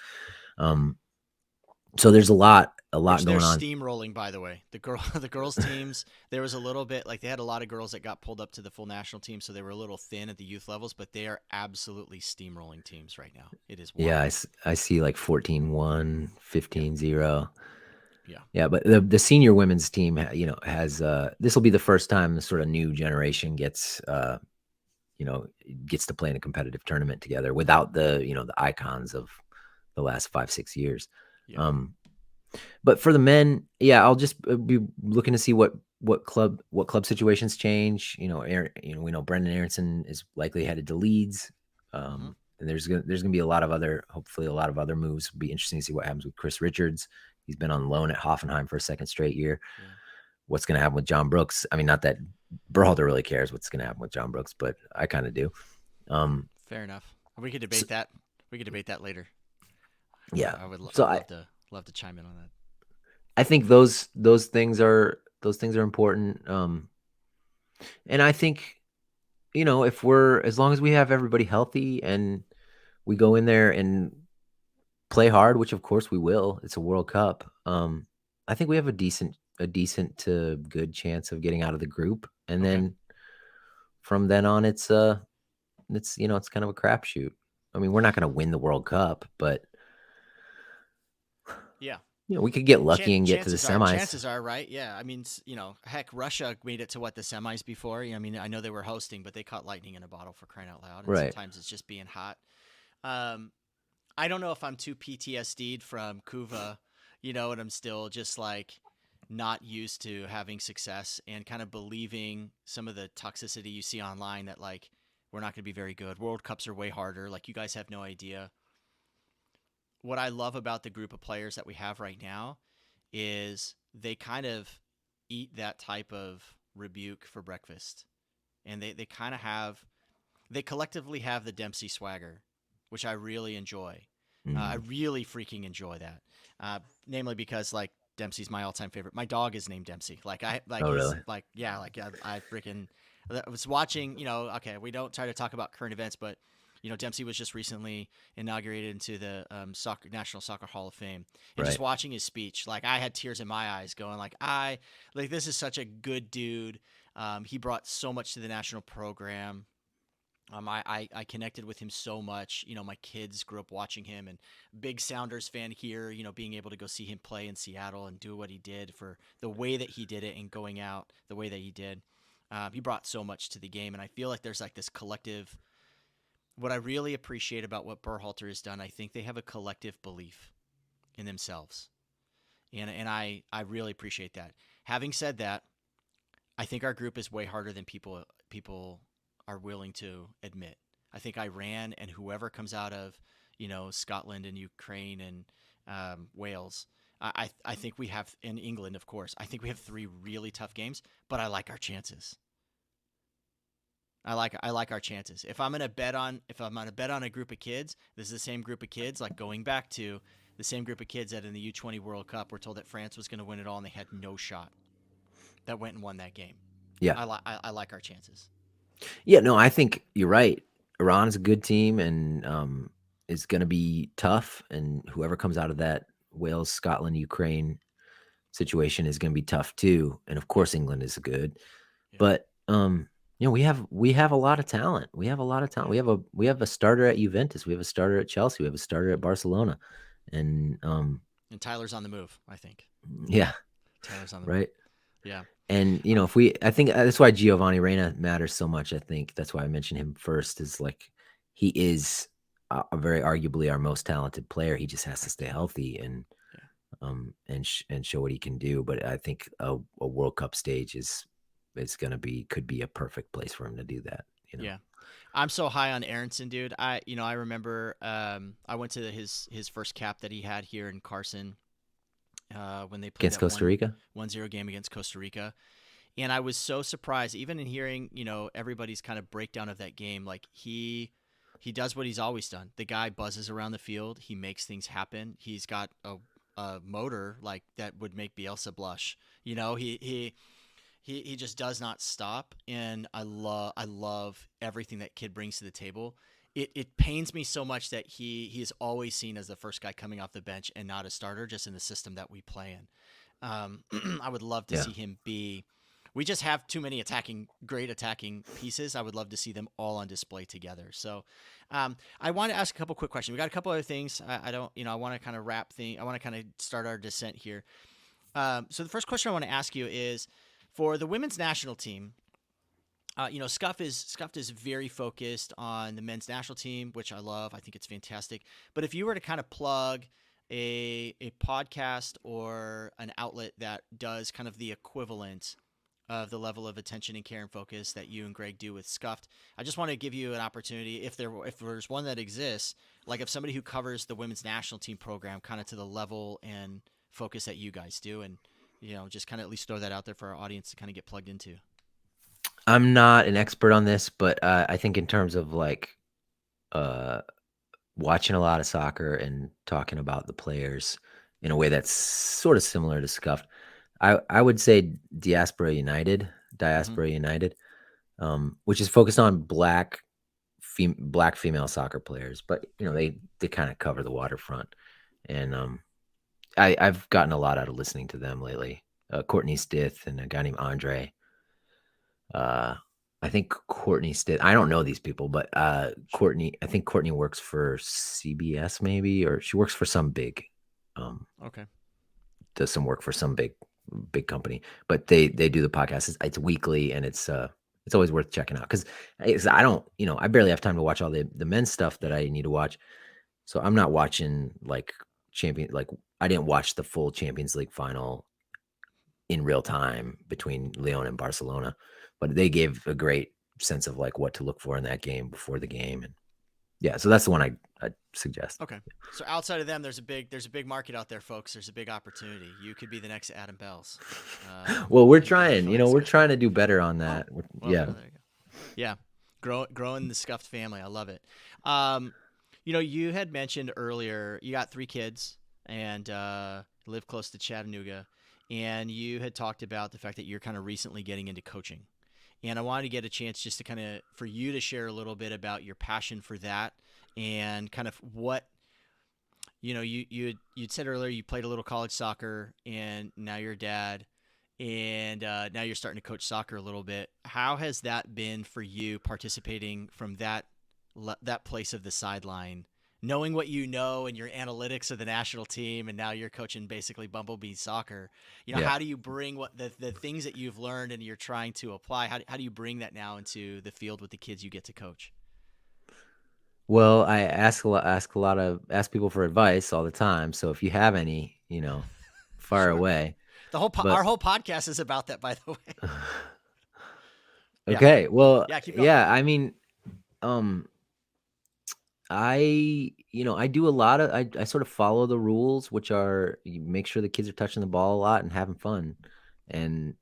So there's a lot going on. Steamrolling, by the way. The girls teams, there was a little bit like they had a lot of girls that got pulled up to the full national team, so they were a little thin at the youth levels, but they are absolutely steamrolling teams right now. It is wild. Yeah, I see like 14-1, 15-0. Yeah, but the senior women's team, has this will be the first time the sort of new generation gets to play in a competitive tournament together without the icons of the last 5-6 years. Yeah. But for the men, I'll just be looking to see what club situations change. We know Brendan Aronson is likely headed to Leeds. And there's gonna be hopefully a lot of other moves. It'll be interesting to see what happens with Chris Richards. He's been on loan at Hoffenheim for a second straight year. Yeah. What's going to happen with John Brooks? I mean, not that Berhalter really cares what's going to happen with John Brooks, but I kind of do. Fair enough. We could debate that. We could debate that later. Yeah. I would love to chime in on that. I think those things are important. And I think, as long as we have everybody healthy and we go in there and play hard, which of course we will, it's a World Cup. I think we have a decent to good chance of getting out of the group. And then from then on, it's kind of a crapshoot. I mean, we're not going to win the World Cup, but we could get lucky and get to the semis. Chances are, right? Yeah. I mean, heck, Russia made it to the semis before. I mean, I know they were hosting, but they caught lightning in a bottle, for crying out loud. And right. Sometimes it's just being hot. I don't know if I'm too PTSD'd from Kuva, and I'm still just like not used to having success and kind of believing some of the toxicity you see online that like we're not going to be very good. World Cups are way harder. Like you guys have no idea. What I love about the group of players that we have right now is they kind of eat that type of rebuke for breakfast. And they kind of they collectively have the Dempsey swagger, which I really enjoy. I really freaking enjoy that. Namely because like Dempsey's my all-time favorite. My dog is named Dempsey. Really? I freaking I was watching, we don't try to talk about current events, but Dempsey was just recently inaugurated into the National Soccer Hall of Fame. And just watching his speech, like I had tears in my eyes going this is such a good dude. He brought so much to the national program. I connected with him so much. My kids grew up watching him, and big Sounders fan here, being able to go see him play in Seattle and do what he did for the way that he did it and going out the way that he did. He brought so much to the game, and I feel like there's like this collective. What I really appreciate about what Berhalter has done, I think they have a collective belief in themselves, and I really appreciate that. Having said that, I think our group is way harder than people are willing to admit. I think Iran and whoever comes out of, Scotland and Ukraine and Wales, I think we have, in England, of course, I think we have 3 really tough games, but I like our chances. I like our chances. If I'm gonna bet on a group of kids, this is the same group of kids, like going back to the same group of kids that in the U20 World Cup were told that France was gonna win it all and they had no shot. That went and won that game. Yeah. I like our chances. Yeah, no, I think you're right. Iran is a good team and is going to be tough. And whoever comes out of that Wales, Scotland, Ukraine situation is going to be tough too. And of course, England is good. Yeah. But we have a lot of talent. We have a lot of talent. Yeah. We have a starter at Juventus. We have a starter at Chelsea. We have a starter at Barcelona. And Tyler's on the move, I think. Yeah. Tyler's on the move. Right. Yeah. And, I think that's why Giovanni Reina matters so much. I think that's why I mentioned him first, is like, he is a very arguably our most talented player. He just has to stay healthy and show what he can do. But I think a World Cup stage could be a perfect place for him to do that. Yeah. I'm so high on Aronson, dude. I remember I went to his first cap that he had here in Carson. When they played against Costa Rica, 1-0 game against Costa Rica. And I was so surprised, even in hearing, everybody's kind of breakdown of that game. Like he does what he's always done. The guy buzzes around the field. He makes things happen. He's got a motor like that would make Bielsa blush. He just does not stop. And I love everything that kid brings to the table. It pains me so much that he is always seen as the first guy coming off the bench and not a starter, just in the system that we play in. I would love to see him be. We just have too many great attacking pieces. I would love to see them all on display together. So, I want to ask a couple quick questions. We got a couple other things. I want to kind of I want to kind of start our descent here. So the first question I want to ask you is, for the women's national team. Scuffed is very focused on the men's national team, which I love. I think it's fantastic. But if you were to kind of plug a podcast or an outlet that does kind of the equivalent of the level of attention and care and focus that you and Greg do with Scuffed, I just want to give you an opportunity, if there's one that exists, like if somebody who covers the women's national team program kind of to the level and focus that you guys do, and just kind of at least throw that out there for our audience to kind of get plugged into. I'm not an expert on this, but I think in terms of like watching a lot of soccer and talking about the players in a way that's sort of similar to Scuffed, I would say Diaspora United, which is focused on black female soccer players, but they kind of cover the waterfront, and I've gotten a lot out of listening to them lately. Courtney Stith and a guy named Andre. I think Courtney Stith. I don't know these people, but Courtney. I think Courtney works for CBS, maybe, or she works for some big. Okay. Does some work for some big company, but they do the podcast. It's weekly, and it's always worth checking out because I don't, I barely have time to watch all the men's stuff that I need to watch, so I'm not watching like I didn't watch the full Champions League final in real time between Lyon and Barcelona. But they gave a great sense of like what to look for in that game before the game, and so that's the one I suggest. Okay, so outside of them, there's a big market out there, folks. There's a big opportunity. You could be the next Adam Belz. Well, we're trying. We're trying to do better on that. There you go. Growing the Scuffed family. I love it. You had mentioned earlier you got 3 kids and live close to Chattanooga, and you had talked about the fact that you're kind of recently getting into coaching. And I wanted to get a chance just to kind of for you to share a little bit about your passion for that and kind of what, you'd said earlier you played a little college soccer and now you're a dad and now you're starting to coach soccer a little bit. How has that been for you participating from that place of the sideline knowing what you know and your analytics of the national team, and now you're coaching basically Bumblebee soccer. Yeah. How do you bring what the things that you've learned and you're trying to apply? How do you bring that now into the field with the kids you get to coach? Well, I ask people for advice all the time. So if you have any, fire Sure. away. Our whole podcast is about that, by the way. Okay. Well, keep going. yeah, I mean, I do a lot of, I sort of follow the rules, which are you make sure the kids are touching the ball a lot and having fun. And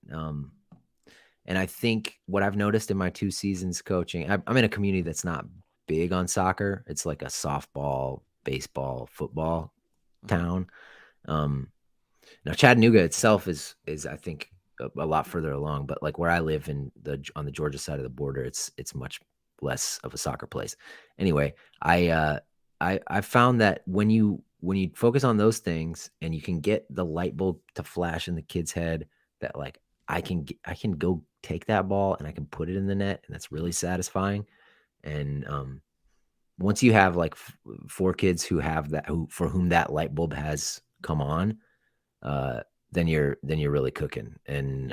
I think what I've noticed in my 2 seasons coaching, I'm in a community that's not big on soccer. It's like a softball, baseball, football town. Now Chattanooga itself is I think a lot further along, but like where I live on the Georgia side of the border, it's much less of a soccer place. Anyway, I found that when you focus on those things and you can get the light bulb to flash in the kid's head that like I can go take that ball and I can put it in the net, and that's really satisfying. And once you have like 4 kids who have that, for whom that light bulb has come on, then you're really cooking. And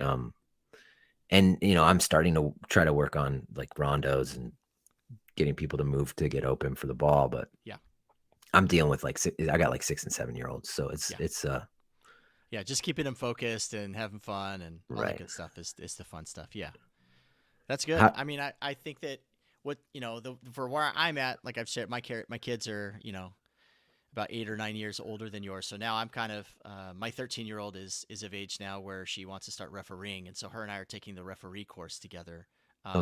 I'm starting to try to work on like rondos and getting people to move to get open for the ball, but I'm dealing with I got like 6 and 7 year olds, so it's just keeping them focused and having fun and all that good stuff is the fun stuff. Yeah, that's good. I mean, I think that for where I'm at, like I've said, my kids are about 8 or 9 years older than yours. So now I'm kind of my 13-year-old is of age now where she wants to start refereeing, and so her and I are taking the referee course together.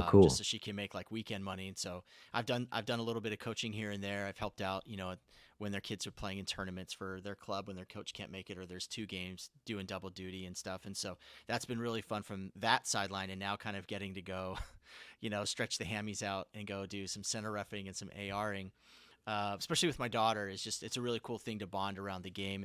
Cool. Just so she can make like weekend money. And so I've done a little bit of coaching here and there. I've helped out, when their kids are playing in tournaments for their club when their coach can't make it, or there's 2 games, doing double duty and stuff. And so that's been really fun from that sideline, and now kind of getting to go, stretch the hammies out and go do some center reffing and some ARing. Especially with my daughter, it's a really cool thing to bond around the game.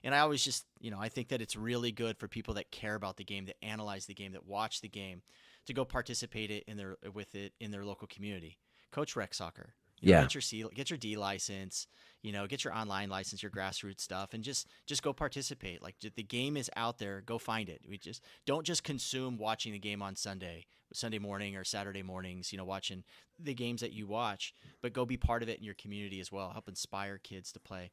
And I always just, I think that it's really good for people that care about the game, that analyze the game, that watch the game, to go participate in their local community. Coach rec soccer. Get your D license, get your online license, your grassroots stuff, and just go participate. Like, the game is out there, go find it. Don't just consume watching the game on Sunday morning or Saturday mornings, watching the games that you watch, but go be part of it in your community as well. Help inspire kids to play.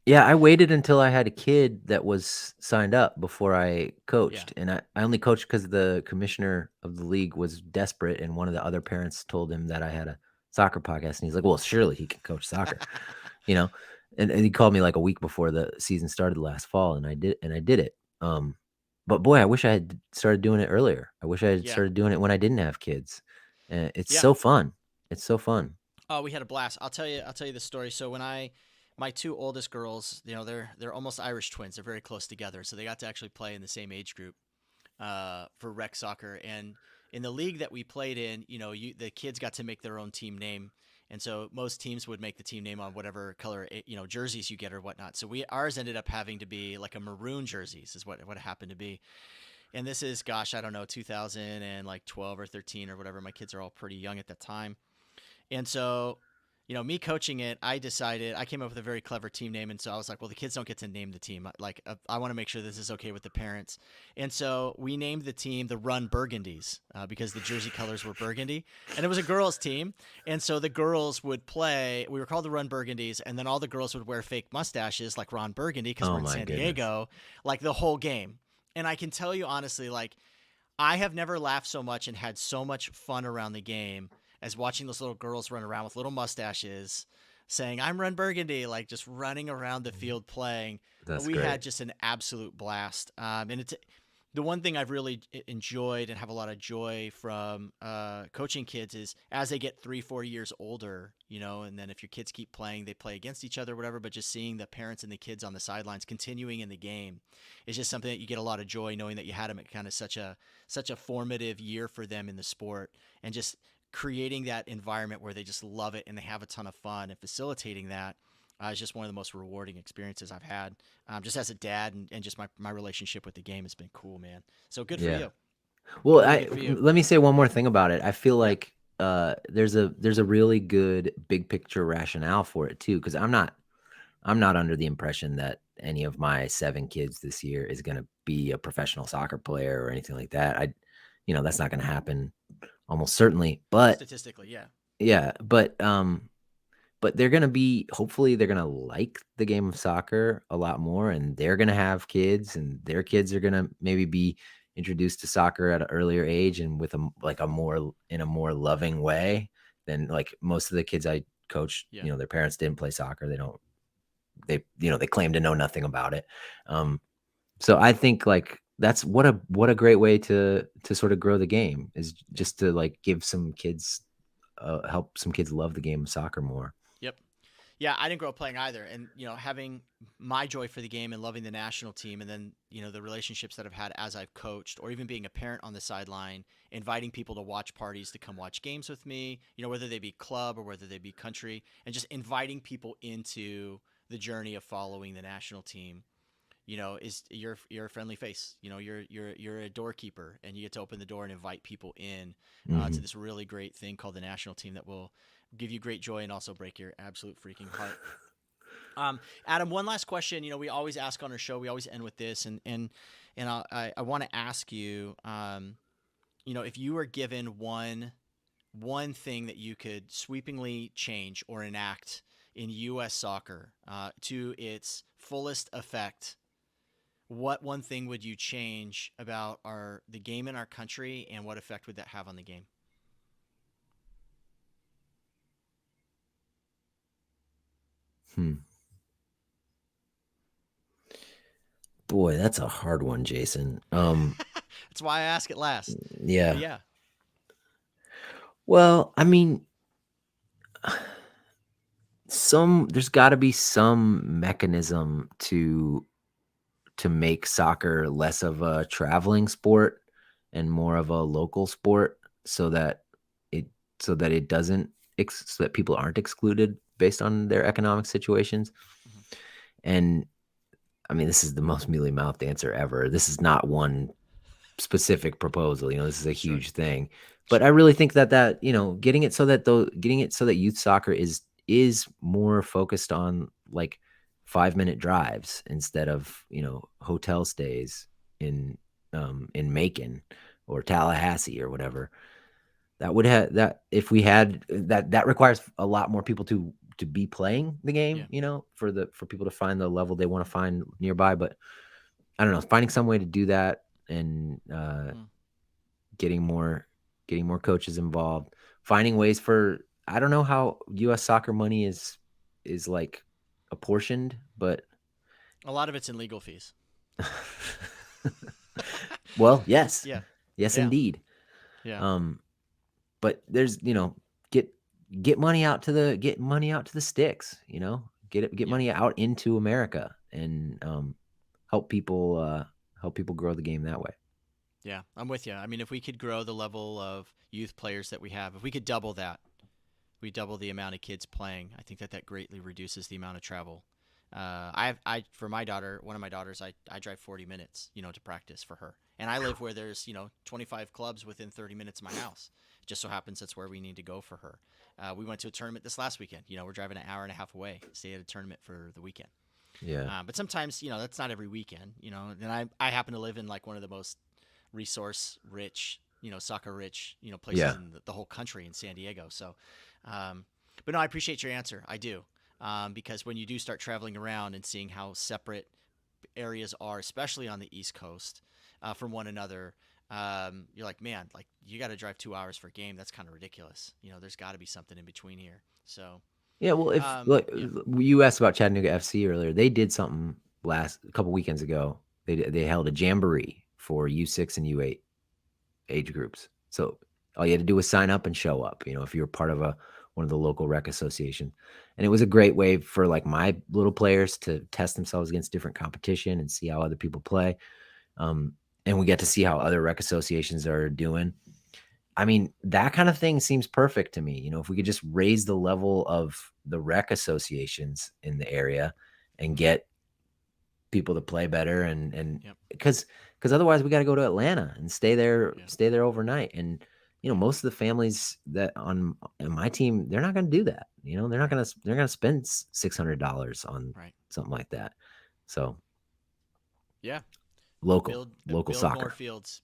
Yeah, I waited until I had a kid that was signed up before I coached. And I only coached because the commissioner of the league was desperate, and one of the other parents told him that I had a soccer podcast, and he's like, well, surely he can coach soccer. And he called me like a week before the season started last fall, and I did it. But boy, I wish I had started doing it earlier. I wish I had started doing it when I didn't have kids. It's so fun. It's so fun. Oh, we had a blast. I'll tell you the story. So when my 2 oldest girls, they're almost Irish twins. They're very close together. So they got to actually play in the same age group for rec soccer. And in the league that we played in, the kids got to make their own team name. And so most teams would make the team name on whatever color, jerseys you get or whatnot. So ours ended up having to be like a maroon jerseys is what it happened to be. And this is, gosh, I don't know, 2012 or 13 or whatever. My kids are all pretty young at that time. And so, me coaching it, I came up with a very clever team name. And so I was like, well, the kids don't get to name the team. Like, I want to make sure this is okay with the parents. And so we named the team the Run Burgundies because the jersey colors were burgundy. And it was a girls' team. And so the girls would play, we were called the Run Burgundies. And then all the girls would wear fake mustaches like Ron Burgundy because we're in San Diego, like the whole game. And I can tell you honestly, like, I have never laughed so much and had so much fun around the game as watching those little girls run around with little mustaches saying, I'm Run Burgundy, like just running around the field playing. We had just an absolute blast. And it's the one thing I've really enjoyed and have a lot of joy from coaching kids is as they get 3-4 years older, and then if your kids keep playing, they play against each other or whatever, but just seeing the parents and the kids on the sidelines continuing in the game is just something that you get a lot of joy knowing that you had them at kind of such a formative year for them in the sport, and just creating that environment where they just love it and they have a ton of fun, and facilitating that is just one of the most rewarding experiences I've had just as a dad, and just my relationship with the game has been cool, man. So good for you. Well, let me say one more thing about it. I feel like there's a really good big picture rationale for it too, because I'm not under the impression that any of my 7 kids this year is going to be a professional soccer player or anything like that. That's not going to happen almost certainly, but statistically, yeah, but they're going to be, hopefully they're going to like the game of soccer a lot more, and they're going to have kids, and their kids are going to maybe be introduced to soccer at an earlier age and with a more loving way than like most of the kids I coached. Yeah. Their parents didn't play soccer. They claim to know nothing about it. So I think like that's what a great way to sort of grow the game, is just to like give some kids, help some kids love the game of soccer more. Yep. Yeah, I didn't grow up playing either. And, having my joy for the game and loving the national team, and then, the relationships that I've had as I've coached, or even being a parent on the sideline, inviting people to watch parties to come watch games with me, whether they be club or whether they be country, and just inviting people into the journey of following the national team, is you're a friendly face. You're a doorkeeper, and you get to open the door and invite people in to this really great thing called the national team that will give you great joy and also break your absolute freaking heart. Adam, one last question. We always ask on our show. We always end with this, and I want to ask you, if you were given one thing that you could sweepingly change or enact in U.S. soccer to its fullest effect, what one thing would you change about the game in our country, and what effect would that have on the game? Boy, that's a hard one, Jason. That's why I ask it last. Yeah. But yeah. Well, I mean, there's got to be some mechanism to make soccer less of a traveling sport and more of a local sport, so that it doesn't, so that people aren't excluded based on their economic situations. Mm-hmm. And I mean, this is the most mealy-mouthed answer ever. This is not one specific proposal. This is a huge thing. But I really think that getting it so that youth soccer is more focused on like 5-minute drives instead of hotel stays in Macon or Tallahassee or whatever. That would have that if we had that requires a lot more people to be playing the game, for people to find the level they want to find nearby. But I don't know, finding some way to do that, and getting more coaches involved, finding ways for, I don't know how U.S. soccer money is like apportioned, but a lot of it's in legal fees. Well, yes. Yeah. Yes, indeed. Yeah. But there's, get money out to the sticks, get money out into America, and help people grow the game that way. Yeah, I'm with you. I mean, if we could grow the level of youth players that we have, if we could double that, we double the amount of kids playing, I think that greatly reduces the amount of travel. For my daughter, one of my daughters, I drive 40 minutes, to practice for her. And I live where there's, 25 clubs within 30 minutes of my house. It just so happens that's where we need to go for her. We went to a tournament this last weekend. We're driving an hour and a half away, stay at a tournament for the weekend. Yeah. But sometimes, that's not every weekend, and I happen to live in like one of the most resource rich, soccer rich, places in the whole country in San Diego. So, but no, I appreciate your answer. I do. Because when you do start traveling around and seeing how separate areas are, especially on the East Coast, from one another, you're like, man, like you got to drive 2 hours for a game. That's kind of ridiculous. There's got to be something in between here. So yeah, well, if you asked about Chattanooga FC earlier, they did something a couple weekends ago. They held a jamboree for U6 and U8 age groups. So all you had to do was sign up and show up. If you were part of one of the local rec associations. And it was a great way for like my little players to test themselves against different competition and see how other people play. And we get to see how other rec associations are doing. I mean, that kind of thing seems perfect to me. If we could just raise the level of the rec associations in the area and get people to play better, and because otherwise we got to go to Atlanta and stay there overnight. And most of the families that on my team, they're not going to do that. They're going to spend $600 on something like that. So yeah, local build soccer.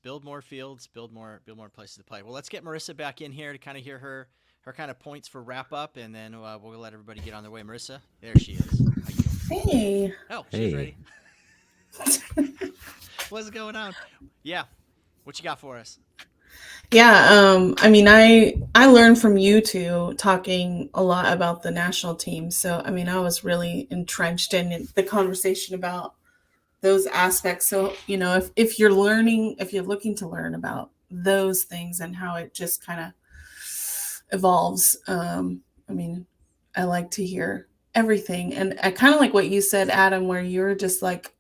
Build more places to play. Well, let's get Marissa back in here to kind of hear her kind of points for wrap up, and then we'll let everybody get on their way. Marissa, there she is. Hey. Oh, she's ready. What's going on? Yeah, what you got for us? Yeah, I mean, I learned from you two talking a lot about the national team. So, I mean, I was really entrenched in the conversation about those aspects. So, if you're looking to learn about those things and how it just kind of evolves, I mean, I like to hear everything. And I kind of like what you said, Adam, where you're just like,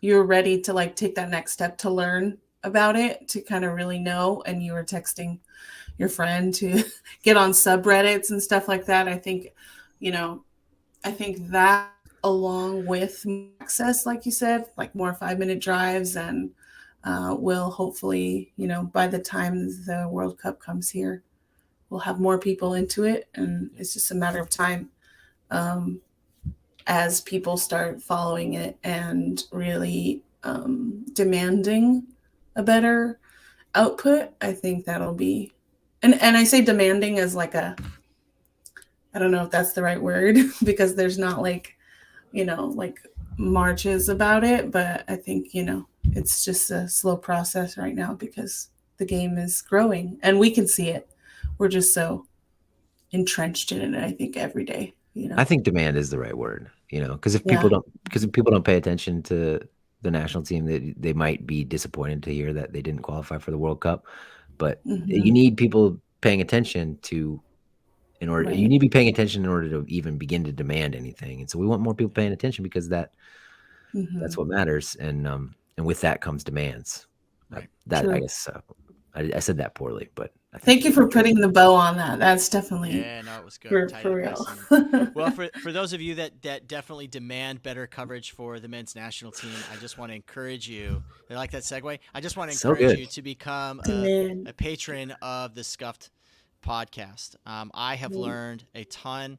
you're ready to like take that next step to learn about it, to kind of really know, and you were texting your friend to get on subreddits and stuff like that. I think that, along with access, like you said, like more 5-minute drives, and will hopefully, by the time the World Cup comes here, we'll have more people into it, and it's just a matter of time as people start following it and really demanding a better output. I think that'll be, and I say demanding as like I don't know if that's the right word, because there's not like marches about it, but I think it's just a slow process right now because the game is growing and we can see it. We're just so entrenched in it, I think, every day. I think demand is the right word, because if people don't pay attention to the national team, they might be disappointed to hear that they didn't qualify for the World Cup. But you need people paying attention you need to be paying attention in order to even begin to demand anything. And so we want more people paying attention, because that's what matters. And with that comes demands. Right. I guess I said that poorly, but thank you for putting the bow on that. That's definitely it was good. For real. Well, for those of you that definitely demand better coverage for the men's national team, I just want to encourage you. I like that segue. I just want to encourage you to become a patron of the Scuffed Podcast. I have learned a ton.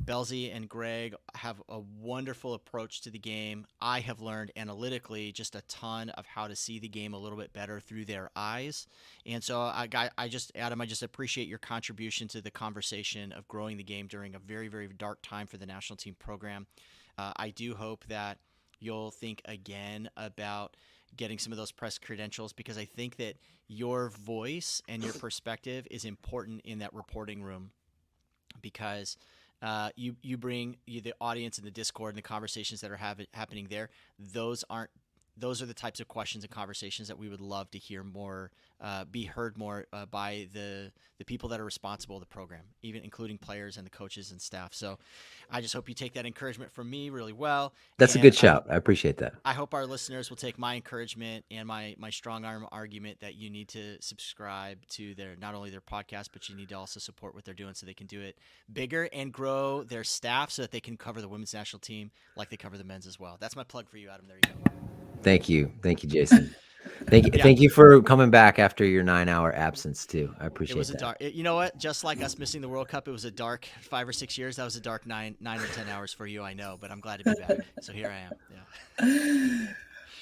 Belzy and Greg have a wonderful approach to the game. I have learned analytically just a ton of how to see the game a little bit better through their eyes. And so, Adam, I just appreciate your contribution to the conversation of growing the game during a very, very dark time for the national team program. I do hope that you'll think again about getting some of those press credentials, because I think that your voice and your perspective is important in that reporting room, because you bring the audience in the Discord and the conversations that are happening there. Those are the types of questions and conversations that we would love to hear more, be heard more by the people that are responsible for the program, even including players and the coaches and staff. So I just hope you take that encouragement from me really well. That's a good shout. I appreciate that. I hope our listeners will take my encouragement and my strong arm argument that you need to subscribe to not only their podcast, but you need to also support what they're doing so they can do it bigger and grow their staff so that they can cover the women's national team like they cover the men's as well. That's my plug for you, Adam. There you go. Thank you, Jason. Thank you for coming back after your 9-hour absence too. I appreciate it. It was a dark. You know what? Just like us missing the World Cup, it was a dark 5 or 6 years. That was a dark 9 or 10 hours for you. I know, but I'm glad to be back. So here I am.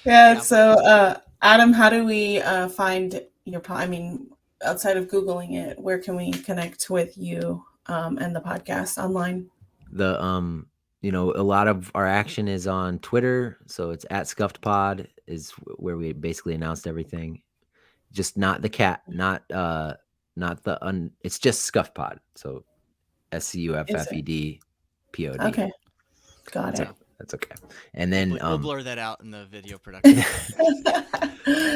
Yeah. So, Adam, how do we find your? I mean, outside of Googling it, where can we connect with you and the podcast online? A lot of our action is on Twitter. So it's at Scuffed Pod is where we basically announced everything. Just not the cat, it's just Scuffed Pod. So SCUFFED POD. Okay. Got it. That's okay. And then we'll blur that out in the video production.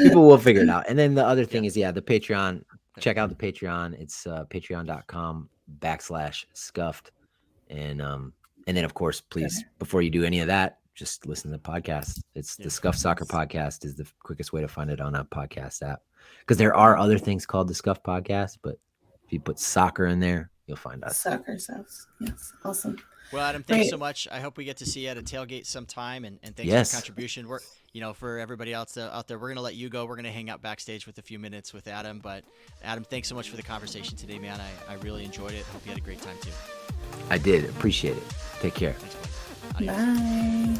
People will figure it out. And then the other thing is, the Patreon. Check out the Patreon. It's patreon.com/scuffed. And then, of course, please, before you do any of that, just listen to the podcast. It's the Scuffed Soccer Podcast is the quickest way to find it on a podcast app. Because there are other things called the Scuffed Podcast, but if you put soccer in there, you'll find us. Soccer South. Yes. Awesome. Well, Adam, thanks so much. I hope we get to see you at a tailgate sometime, and thanks for your contribution. We're, for everybody else out there, we're going to let you go. We're going to hang out backstage with a few minutes with Adam. But Adam, thanks so much for the conversation today, man. I really enjoyed it. Hope you had a great time too. I did. Appreciate it. Take care. Thanks, Bye.